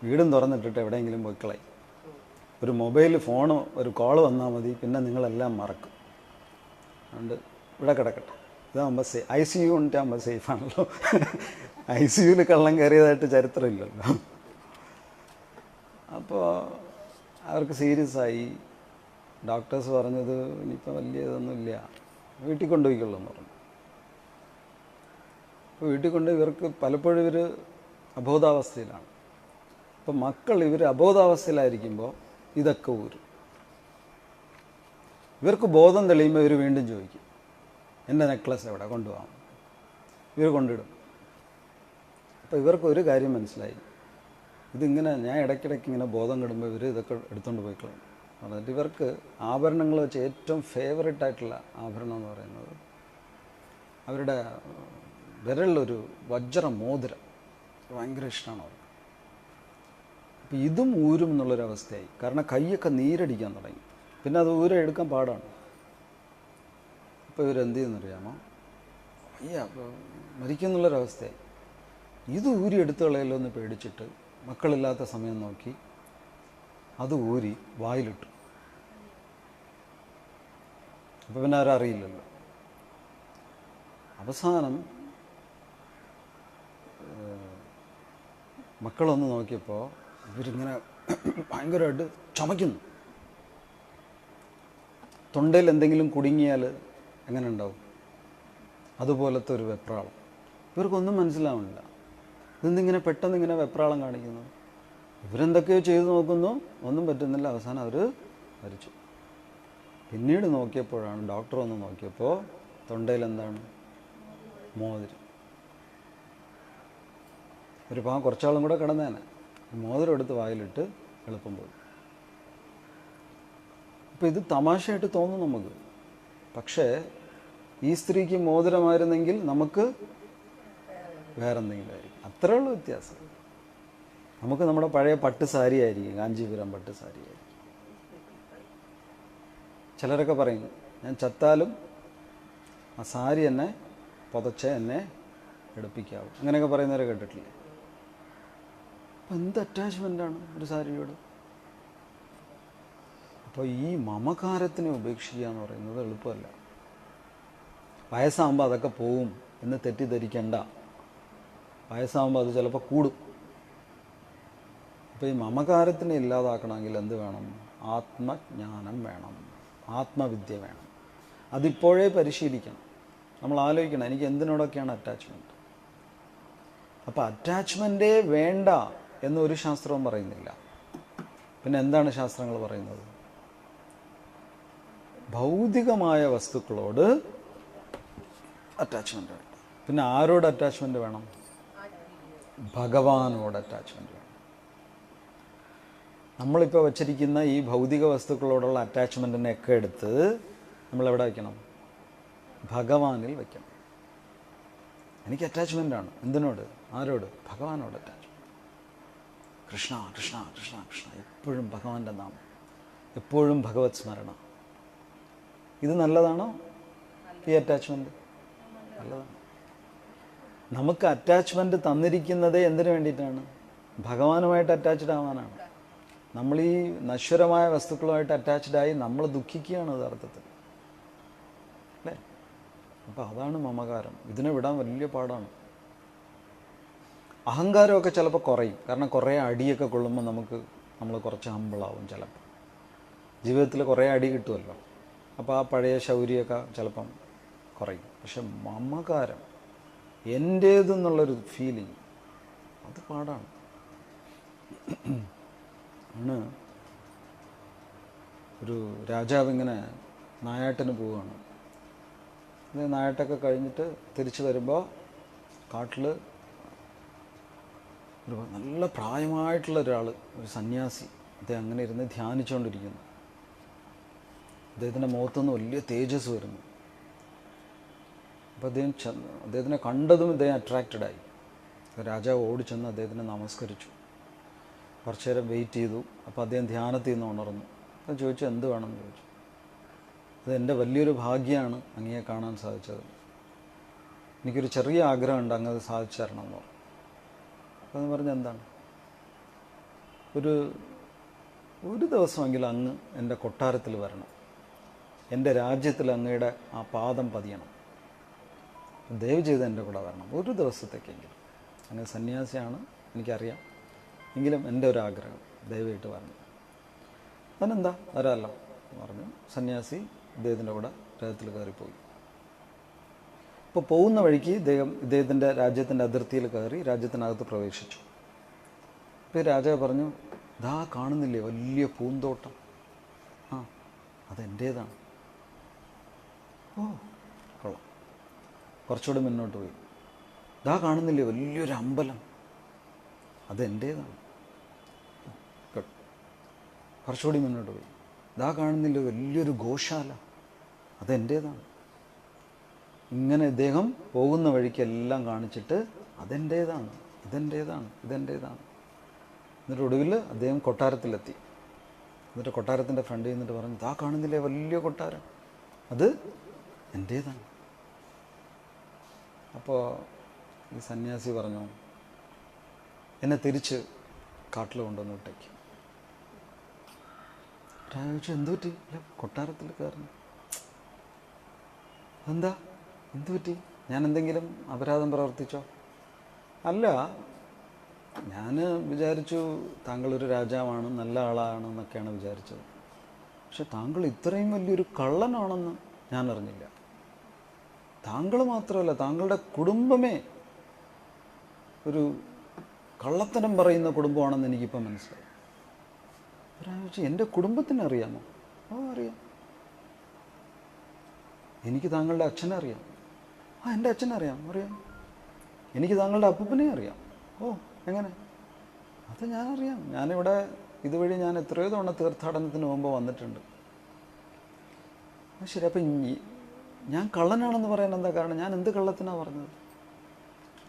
വീടും തുറന്നിട്ടിട്ട് എവിടെയെങ്കിലും പോയി കളയും. ഒരു മൊബൈൽ ഫോണ് ഒരു കോൾ വന്നാൽ മതി, പിന്നെ നിങ്ങളെല്ലാം മറക്കും. അതുകൊണ്ട് ഇവിടെ കിടക്കട്ടെ. ഇതാകുമ്പോൾ IC യൂണിറ്റ് ആകുമ്പോൾ സേഫാണല്ലോ. ICUവിൽ കള്ളം കയറിയതായിട്ട് ചരിത്രമില്ലല്ലോ. അപ്പോൾ അവർക്ക് സീരിയസ് ആയി. ഡോക്ടേഴ്സ് പറഞ്ഞത് ഇനിയിപ്പോൾ വലിയ ഇതൊന്നുമില്ല, വീട്ടിൽ കൊണ്ടുപോയിക്കൊള്ളൂ എന്ന് പറഞ്ഞു. അപ്പോൾ വീട്ടിൽ കൊണ്ട് ഇവർക്ക് പലപ്പോഴും ഇവർ അബോധാവസ്ഥയിലാണ്. അപ്പം മക്കൾ ഇവർ അബോധാവസ്ഥയിലായിരിക്കുമ്പോൾ ഇതൊക്കെ ഊരും. ഇവർക്ക് ബോധം തെളിയുമ്പോൾ ഇവർ വീണ്ടും ചോദിക്കും, എൻ്റെ നെക്ലസ് എവിടെ, കൊണ്ടുപോകാം. ഇവർ കൊണ്ടിടും. അപ്പോൾ ഇവർക്കൊരു കാര്യം മനസ്സിലായി, ഇതിങ്ങനെ ഞാൻ ഇടയ്ക്കിടയ്ക്ക് ഇങ്ങനെ ബോധം കിടുമ്പോൾ ഇവർ ഇതൊക്കെ എടുത്തുകൊണ്ട് പോയി കളയും. എന്നിട്ട് ഇവർക്ക് ആഭരണങ്ങൾ വെച്ച് ഏറ്റവും ഫേവറേറ്റ് ആയിട്ടുള്ള ആഭരണം എന്ന് പറയുന്നത് അവരുടെ വിരലിലൊരു വജ്ര മോതിരം ഭയങ്കര ഇഷ്ടമാണ് അവർക്ക്. അപ്പോൾ ഇതും ഊരും എന്നുള്ളൊരവസ്ഥയായി. കാരണം കൈയൊക്കെ നീരടിക്കാൻ തുടങ്ങി. പിന്നെ അത് ഊര എടുക്കാൻ പാടാണ്. അപ്പോൾ ഇവരെന്ത് ചെയ്യുന്നറിയാമോ? അപ്പോൾ മരിക്കുന്നുള്ളൊരവസ്ഥയായി. ഇത് ഊരി എടുത്തു കളയല്ലോ എന്ന് പേടിച്ചിട്ട് മക്കളില്ലാത്ത സമയം നോക്കി അത് ഊരി വായിലിട്ടു. അപ്പോൾ പിന്നെ ആരറിയില്ലല്ലോ. അവസാനം മക്കളൊന്ന് നോക്കിയപ്പോൾ ഇവരിങ്ങനെ ഭയങ്കരമായിട്ട് ചുമയ്ക്കുന്നു. തൊണ്ടയിൽ എന്തെങ്കിലും കുടുങ്ങിയാൽ എങ്ങനെ ഉണ്ടാവും? അതുപോലത്തെ ഒരു വെപ്രാളം. ഇവർക്കൊന്നും മനസ്സിലാവുന്നില്ല. ഇതെന്തിങ്ങനെ പെട്ടെന്ന് ഇങ്ങനെ വെപ്രാളം കാണിക്കുന്നു? ഇവരെന്തൊക്കെയോ ചെയ്തു നോക്കുന്നു, ഒന്നും പറ്റുന്നില്ല. അവസാനം അവർ മരിച്ചു. പിന്നീട് നോക്കിയപ്പോഴാണ്, ഡോക്ടർ വന്ന് നോക്കിയപ്പോൾ തൊണ്ടയിൽ എന്താണ്? മോതിരം. ഒരു കുറച്ചാളും കൂടെ കിടന്നേനെ. മോതിരം എടുത്ത് വായിലിട്ട് എളുപ്പം പോയി. അപ്പോൾ ഇത് തമാശയായിട്ട് തോന്നും നമുക്ക്. പക്ഷേ ഈ സ്ത്രീക്ക് മോതിരമായിരുന്നെങ്കിൽ നമുക്ക് വേറെന്തെങ്കിലും ആയിരിക്കും. അത്രേ ഉള്ളൂ വ്യത്യാസം. നമുക്ക് നമ്മുടെ പഴയ പട്ട് സാരി ആയിരിക്കും, കാഞ്ചീപുരം പട്ട് സാരി ആയിരിക്കും. ചിലരൊക്കെ പറയും, ഞാൻ ചത്താലും ആ സാരി എന്നെ പുതച്ച് എന്നെ എടുപ്പിക്കാവും, അങ്ങനെയൊക്കെ പറയുന്നവരെ കേട്ടിട്ടില്ലേ? അപ്പം എന്ത് അറ്റാച്ച്മെൻ്റാണ് ഒരു സാരിയോട്. അപ്പോൾ ഈ മമകാരത്തിനെ ഉപേക്ഷിക്കുക എന്ന് പറയുന്നത് എളുപ്പമല്ല. വയസ്സാകുമ്പോൾ അതൊക്കെ പോവും എന്ന് തെറ്റിദ്ധരിക്കേണ്ട. വയസ്സാകുമ്പോൾ അത് ചിലപ്പോൾ കൂടും. അപ്പോൾ ഈ മമകാരത്തിനെ ഇല്ലാതാക്കണമെങ്കിൽ എന്ത് വേണം? ആത്മജ്ഞാനം വേണം, ആത്മവിദ്യ വേണം. അതിപ്പോഴേ പരിശീലിക്കണം. നമ്മൾ ആലോചിക്കണം, എനിക്ക് എന്തിനോടൊക്കെയാണ് അറ്റാച്ച്മെൻറ്റ്. അപ്പോൾ അറ്റാച്ച്മെൻറ്റേ വേണ്ട എന്നൊരു ശാസ്ത്രവും പറയുന്നില്ല. പിന്നെ എന്താണ് ശാസ്ത്രങ്ങൾ പറയുന്നത്? ഭൗതികമായ വസ്തുക്കളോട് അറ്റാച്ച്മെൻറ്റ് വേണ്ട. പിന്നെ ആരോട് അറ്റാച്ച്മെൻറ്റ് വേണം? ഭഗവാനോട് അറ്റാച്ച്മെൻറ്റ് വേണം. നമ്മളിപ്പോൾ വച്ചിരിക്കുന്ന ഈ ഭൗതിക വസ്തുക്കളോടുള്ള അറ്റാച്ച്മെൻറ്റിനെയൊക്കെ എടുത്ത് നമ്മളെവിടെ വയ്ക്കണം? ഭഗവാനിൽ വയ്ക്കണം. എനിക്ക് അറ്റാച്ച്മെൻ്റാണ്. എന്തിനോട്? ആരോട്? ഭഗവാനോട് അറ്റാച്ച്മെൻറ്റ്. കൃഷ്ണ കൃഷ്ണ കൃഷ്ണ കൃഷ്ണ, എപ്പോഴും ഭഗവാന്റെ നാമം, എപ്പോഴും ഭഗവത് സ്മരണ. ഇത് നല്ലതാണോ ഈ അറ്റാച്ച്മെൻറ്റ്? നല്ലതാണ്. നമുക്ക് അറ്റാച്ച്മെൻറ്റ് തന്നിരിക്കുന്നതേ എന്തിനു വേണ്ടിയിട്ടാണ്? ഭഗവാനുമായിട്ട് അറ്റാച്ച്ഡ് ആവാനാണ്. നമ്മൾ ഈ നശ്വരമായ വസ്തുക്കളുമായിട്ട് അറ്റാച്ച്ഡായി നമ്മൾ ദുഃഖിക്കുകയാണ് യഥാർത്ഥത്തിൽ, അല്ലേ? അപ്പോൾ അതാണ് മമകാരം. ഇതിനെ വിടാൻ വലിയ പാടാണ്. അഹങ്കാരമൊക്കെ ചിലപ്പോൾ കുറയും. കാരണം കുറേ അടിയൊക്കെ കൊള്ളുമ്പോൾ നമ്മൾ കുറച്ച് ഹമ്പിളാവും. ചിലപ്പോൾ ജീവിതത്തിൽ കുറേ അടി കിട്ടുമല്ലോ, അപ്പോൾ ആ പഴയ ശൗര്യമൊക്കെ ചിലപ്പം കുറയും. പക്ഷെ മമകാരം, എൻ്റേതെന്നുള്ളൊരു ഫീലിംഗ്, അത് പാടാണ്. ആണ് ഒരു രാജാവ് ഇങ്ങനെ നായാട്ടിന് പോവുകയാണ്. നായാട്ടൊക്കെ കഴിഞ്ഞിട്ട് തിരിച്ചു വരുമ്പോൾ കാട്ടിൽ ഒരു നല്ല പ്രായമായിട്ടുള്ള ഒരാൾ, ഒരു സന്യാസി, അദ്ദേഹം അങ്ങനെ ഇരുന്ന് ധ്യാനിച്ചുകൊണ്ടിരിക്കുന്നു. അദ്ദേഹത്തിൻ്റെ മുഖത്തുനിന്ന് വലിയ തേജസ് വരുന്നു. അപ്പോൾ അദ്ദേഹത്തിനെ കണ്ടതും ഇദ്ദേഹം അട്രാക്റ്റഡായി. രാജാവ് ഓടിച്ചെന്ന് അദ്ദേഹത്തിനെ നമസ്കരിച്ചു. കുറച്ചു നേരം വെയിറ്റ് ചെയ്തു. അപ്പോൾ അദ്ദേഹം ധ്യാനത്തിൽ നിന്ന് ഉണർന്നു. അപ്പോൾ ചോദിച്ചു, എന്ത് വേണമെന്ന് ചോദിച്ചു. അത് എൻ്റെ വലിയൊരു ഭാഗ്യമാണ് അങ്ങയെ കാണാൻ സാധിച്ചത്. എനിക്കൊരു ചെറിയ ആഗ്രഹമുണ്ട്, അങ്ങ് അത് സാധിച്ചു തരണം എന്ന് പറഞ്ഞു. അപ്പോൾ എന്ന് പറഞ്ഞാൽ എന്താണ്? ഒരു ദിവസമെങ്കിലും അങ്ങ് എൻ്റെ കൊട്ടാരത്തിൽ വരണം, എൻ്റെ രാജ്യത്തിൽ അങ്ങയുടെ ആ പാദം പതിയണം, ദയവ് ചെയ്ത് എൻ്റെ കൂടെ വരണം ഒരു ദിവസത്തേക്കെങ്കിലും. അങ്ങ് സന്യാസിയാണ് എനിക്കറിയാം, എങ്കിലും എൻ്റെ ഒരു ആഗ്രഹം, ദയവായിട്ട് വരണം. അതിനെന്താ, വരാമല്ലോ പറഞ്ഞു. സന്യാസി ഇദ്ദേഹത്തിൻ്റെ കൂടെ രഥത്തിൽ കയറിപ്പോയി. ഇപ്പോൾ പോകുന്ന വഴിക്ക് ഇദ്ദേഹത്തിൻ്റെ രാജ്യത്തിൻ്റെ അതിർത്തിയിൽ കയറി രാജ്യത്തിനകത്ത് പ്രവേശിച്ചു. ഇപ്പോൾ രാജാവ് പറഞ്ഞു, ദാ കാണുന്നില്ലേ വലിയ പൂന്തോട്ടം, ആ അതെൻ്റേതാണ്. ഓ കൊള്ളാം. കുറച്ചുകൂടി മുന്നോട്ട് പോയി, ദാ കാണുന്നില്ലേ വലിയൊരു അമ്പലം, അതെൻ്റേതാണ്. കുറച്ചുകൂടി മുന്നോട്ട് പോയി, ദാ കാണുന്നില്ല വലിയൊരു ഗോശാല, അതെൻ്റേതാണ്. ഇങ്ങനെ ഇദ്ദേഹം പോകുന്ന വഴിക്കെല്ലാം കാണിച്ചിട്ട് അതെൻ്റേതാണ്, ഇതെൻ്റേതാണ്, ഇതെൻ്റേതാണ്. എന്നിട്ട് ഒടുവിൽ അദ്ദേഹം കൊട്ടാരത്തിലെത്തി. എന്നിട്ട് കൊട്ടാരത്തിൻ്റെ ഫ്രണ്ടിൽ നിന്നിട്ട് പറഞ്ഞു, ദാ കാണുന്നില്ലേ വലിയ കൊട്ടാരം, അത് എൻ്റേതാണ്. അപ്പോൾ ഈ സന്യാസി പറഞ്ഞു, എന്നെ തിരിച്ച് കാട്ടിൽ കൊണ്ടുവന്ന് വിട്ടേക്ക്. ചോദിച്ചു, എന്തു പറ്റി? ഇല്ല, കൊട്ടാരത്തിൽ കയറുന്നു. എന്താ, എന്തു പറ്റി? ഞാൻ എന്തെങ്കിലും അപരാധം പ്രവർത്തിച്ചോ? അല്ല, ഞാൻ വിചാരിച്ചു താങ്കളൊരു രാജാവാണ്, നല്ല ആളാണെന്നൊക്കെയാണ് വിചാരിച്ചത്. പക്ഷെ താങ്കൾ ഇത്രയും വലിയൊരു കള്ളനാണെന്ന് ഞാൻ അറിഞ്ഞില്ല. താങ്കൾ മാത്രമല്ല, താങ്കളുടെ കുടുംബമേ ഒരു കള്ളത്തരം പറയുന്ന കുടുംബമാണെന്ന് എനിക്കിപ്പോൾ മനസ്സിലായി. ചോദിച്ചു, എൻ്റെ കുടുംബത്തിനെ അറിയാമോ? ഓ അറിയാം. എനിക്ക് താങ്കളുടെ അച്ഛനെ അറിയാം. ആ എൻ്റെ അച്ഛനെ അറിയാം. എനിക്ക് താങ്കളുടെ അപ്പൂപ്പനെ അറിയാം. ഓ എങ്ങനെ? അത് ഞാനറിയാം. ഞാനിവിടെ ഇതുവഴി ഞാൻ എത്രയോ തവണ തീർത്ഥാടനത്തിന് മുമ്പ് വന്നിട്ടുണ്ട്. ശരി, അപ്പം ഞാൻ കള്ളനാണെന്ന് പറയാൻ എന്താ കാരണം? ഞാൻ എന്ത് കള്ളത്തിനാണ് പറഞ്ഞത്?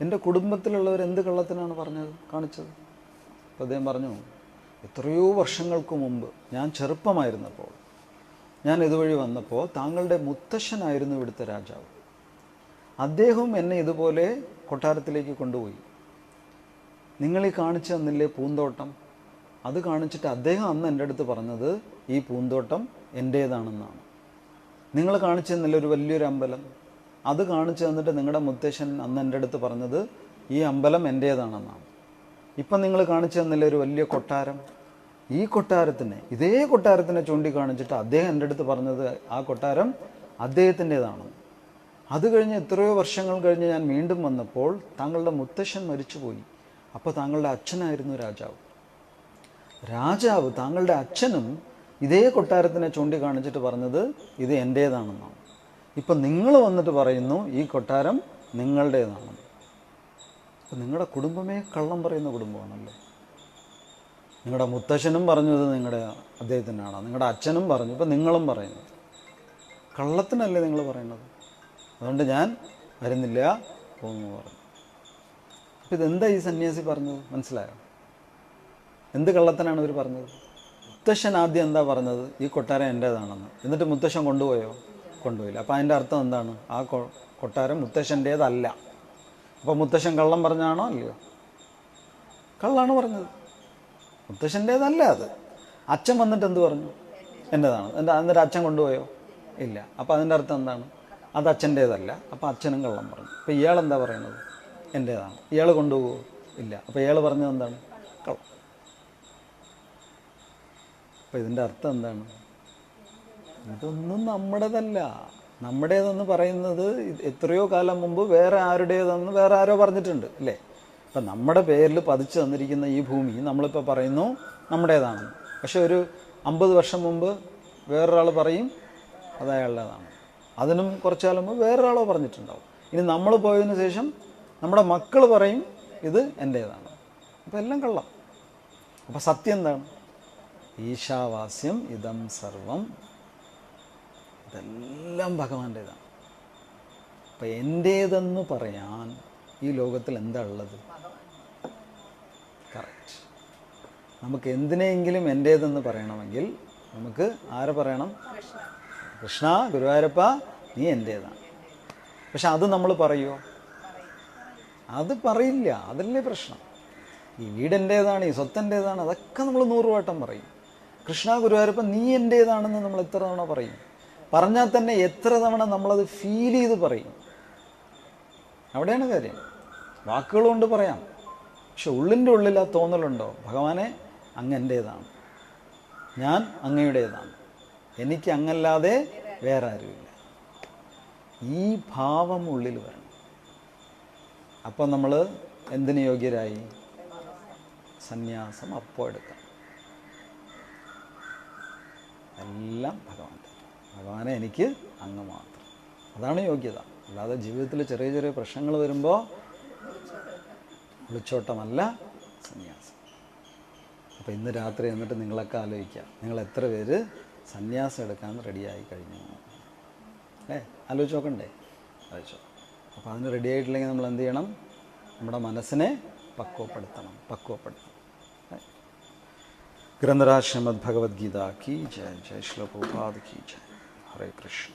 എൻ്റെ കുടുംബത്തിലുള്ളവർ എന്ത് കള്ളത്തിനാണ് പറഞ്ഞത്, കാണിച്ചത്? അപ്പോൾ അദ്ദേഹം പറഞ്ഞു, എത്രയോ വർഷങ്ങൾക്ക് മുമ്പ് ഞാൻ ചെറുപ്പമായിരുന്നപ്പോൾ, ഞാൻ ഇതുവഴി വന്നപ്പോൾ താങ്കളുടെ മുത്തശ്ശനായിരുന്നു ഇവിടുത്തെ രാജാവ്. അദ്ദേഹം എന്നെ ഇതുപോലെ കൊട്ടാരത്തിലേക്ക് കൊണ്ടുപോയി. നിങ്ങൾ ഈ കാണിച്ചു തന്നില്ലേ പൂന്തോട്ടം, അത് കാണിച്ചിട്ട് അദ്ദേഹം അന്ന് എൻ്റെ അടുത്ത് പറഞ്ഞത് ഈ പൂന്തോട്ടം എൻ്റേതാണെന്നാണ്. നിങ്ങൾ കാണിച്ചു തന്നില്ല ഒരു വലിയൊരു അമ്പലം, അത് കാണിച്ചു തന്നിട്ട് നിങ്ങളുടെ മുത്തശ്ശൻ അന്ന് എൻ്റെ അടുത്ത് പറഞ്ഞത് ഈ അമ്പലം എൻ്റേതാണെന്നാണ്. ഇപ്പം നിങ്ങൾ കാണിച്ചു തന്നില്ല ഒരു വലിയ കൊട്ടാരം, ഈ കൊട്ടാരത്തിനെ, ഇതേ കൊട്ടാരത്തിനെ ചൂണ്ടിക്കാണിച്ചിട്ട് അദ്ദേഹം എൻ്റെ അടുത്ത് പറഞ്ഞത് ആ കൊട്ടാരം അദ്ദേഹത്തിൻ്റേതാണെന്ന്. അത് കഴിഞ്ഞ് എത്രയോ വർഷങ്ങൾ കഴിഞ്ഞ് ഞാൻ വീണ്ടും വന്നപ്പോൾ താങ്കളുടെ മുത്തശ്ശൻ മരിച്ചുപോയി. അപ്പോൾ താങ്കളുടെ അച്ഛനായിരുന്നു രാജാവ്. താങ്കളുടെ അച്ഛനും ഇതേ കൊട്ടാരത്തിനെ ചൂണ്ടിക്കാണിച്ചിട്ട് പറഞ്ഞത് ഇത് എൻ്റേതാണെന്നാണ്. ഇപ്പം നിങ്ങൾ വന്നിട്ട് പറയുന്നു ഈ കൊട്ടാരം നിങ്ങളുടേതാണെന്ന്. അപ്പം നിങ്ങളുടെ കുടുംബമേ കള്ളം പറയുന്ന കുടുംബമാണല്ലോ. നിങ്ങളുടെ മുത്തശ്ശനും പറഞ്ഞത് അദ്ദേഹത്തിനാണ്, നിങ്ങളുടെ അച്ഛനും പറഞ്ഞു, ഇപ്പം നിങ്ങളും പറയുന്നു. കള്ളത്തിനല്ലേ നിങ്ങൾ പറയുന്നത്? അതുകൊണ്ട് ഞാൻ വരുന്നില്ല, പോകുന്നു പറഞ്ഞു. അപ്പം ഇതെന്താ ഈ സന്യാസി പറഞ്ഞത്, മനസ്സിലായോ? എന്ത് കള്ളത്തിനാണ് ഇവർ പറഞ്ഞത്? മുത്തശ്ശൻ ആദ്യം എന്താ പറഞ്ഞത്, ഈ കൊട്ടാരം എൻ്റേതാണെന്ന്. എന്നിട്ട് മുത്തശ്ശൻ കൊണ്ടുപോയോ? കൊണ്ടുപോയില്ല. അപ്പോൾ അതിൻ്റെ അർത്ഥം എന്താണ്? ആ കൊട്ടാരം മുത്തശ്ശൻ്റേതല്ല. അപ്പോൾ മുത്തശ്ശൻ കള്ളം പറഞ്ഞാണോ? അല്ലയോ? കള്ളാണ് പറഞ്ഞത്, മുത്തശ്ശൻ്റേതല്ല അത്. അച്ഛൻ വന്നിട്ട് എന്ത് പറഞ്ഞു? എൻ്റേതാണ്. എന്നിട്ട് അച്ഛൻ കൊണ്ടുപോയോ? ഇല്ല. അപ്പോൾ അതിൻ്റെ അർത്ഥം എന്താണ്? അത് അച്ഛൻ്റേതല്ല. അപ്പോൾ അച്ഛനും കള്ളം പറഞ്ഞു. അപ്പോൾ ഇയാൾ എന്താ പറയുന്നത്? എൻ്റേതാണ്. ഇയാൾ കൊണ്ടുപോകുമോ? ഇല്ല. അപ്പോൾ ഇയാൾ പറഞ്ഞത് എന്താണ്? കള്ളം. അപ്പോൾ ഇതിൻ്റെ അർത്ഥം എന്താണ്? ഇതൊന്നും നമ്മുടേതല്ല. നമ്മുടേതെന്ന് പറയുന്നത് എത്രയോ കാലം മുമ്പ് വേറെ ആരുടേതെന്ന് വേറെ ആരോ പറഞ്ഞിട്ടുണ്ട്, അല്ലേ? അപ്പം നമ്മുടെ പേരിൽ പതിച്ചു തന്നിരിക്കുന്ന ഈ ഭൂമി നമ്മളിപ്പോൾ പറയുന്നു നമ്മുടേതാണെന്ന്. പക്ഷെ ഒരു 50 വർഷം മുമ്പ് വേറൊരാൾ പറയും അത് അയാളുടേതാണ്. അതിനും കുറച്ച് കാലം മുമ്പ് വേറൊരാളോ പറഞ്ഞിട്ടുണ്ടാവും. ഇനി നമ്മൾ പോയതിന് ശേഷം നമ്മുടെ മക്കൾ പറയും ഇത് എൻ്റേതാണ്. അപ്പോൾ എല്ലാം കള്ളം. അപ്പോൾ സത്യം എന്താണ്? ഈശാവാസ്യം ഇതം സർവം, ഇതെല്ലാം ഭഗവാന്റേതാണ്. അപ്പം എൻ്റേതെന്ന് പറയാൻ ഈ ലോകത്തിൽ എന്താ ഉള്ളത്? കറക്റ്റ്. നമുക്ക് എന്തിനെങ്കിലും എൻ്റേതെന്ന് പറയണമെങ്കിൽ നമുക്ക് ആരെ പറയണം? കൃഷ്ണ, ഗുരുവായൂരപ്പ, നീ എൻ്റേതാണ്. പക്ഷെ അത് നമ്മൾ പറയുമോ? അത് പറയില്ല. അതല്ലേ പ്രശ്നം. ഈ വീടെൻ്റേതാണ്, ഈ സ്വത്തെൻ്റേതാണ്, അതൊക്കെ നമ്മൾ 100 വട്ടം പറയും. കൃഷ്ണ, ഗുരുവായൂരപ്പ, നീ എൻ്റേതാണെന്ന് നമ്മൾ എത്ര തവണ പറയും? പറഞ്ഞാൽ തന്നെ എത്ര തവണ നമ്മളത് ഫീൽ ചെയ്ത് പറയും? അവിടെയാണ് കാര്യം. വാക്കുകൾ കൊണ്ട് പറയാം, പക്ഷെ ഉള്ളിൻ്റെ ഉള്ളിൽ ആ തോന്നലുണ്ടോ? ഭഗവാനെ, അങ്ങ് എൻ്റേതാണ്, ഞാൻ അങ്ങയുടേതാണ്, എനിക്ക് അങ്ങല്ലാതെ വേറെ ആരുമില്ല. ഈ ഭാവം ഉള്ളിൽ വരണം. അപ്പം നമ്മൾ എന്തിന് യോഗ്യരായി? സന്യാസം അപ്പോൾ എടുക്കാം. എല്ലാം ഭഗവാനെ എനിക്ക് അങ്ങ് മാത്രം. അതാണ് യോഗ്യത. അല്ലാതെ ജീവിതത്തിൽ ചെറിയ ചെറിയ പ്രശ്നങ്ങൾ വരുമ്പോൾ ഒളിച്ചോട്ടമല്ല സന്യാസം. അപ്പോൾ ഇന്ന് രാത്രി എന്നിട്ട് നിങ്ങളൊക്കെ ആലോചിക്കുക, നിങ്ങൾ എത്ര പേര് സന്യാസം എടുക്കാൻ റെഡിയായി കഴിഞ്ഞു? ആലോചിച്ച് നോക്കണ്ടേ? ആലോചിച്ചോ. അപ്പോൾ അതിന് റെഡി ആയിട്ടില്ലെങ്കിൽ നമ്മൾ എന്ത് ചെയ്യണം? നമ്മുടെ മനസ്സിനെ പക്വപ്പെടുത്തണം. ഗ്രന്ഥരാജ് ശ്രീമദ് ഭഗവത്ഗീത കി ജയ. ജയ ശ്രീ പ്രഭുപാദ് കി ജയ. ഹരേ കൃഷ്ണ.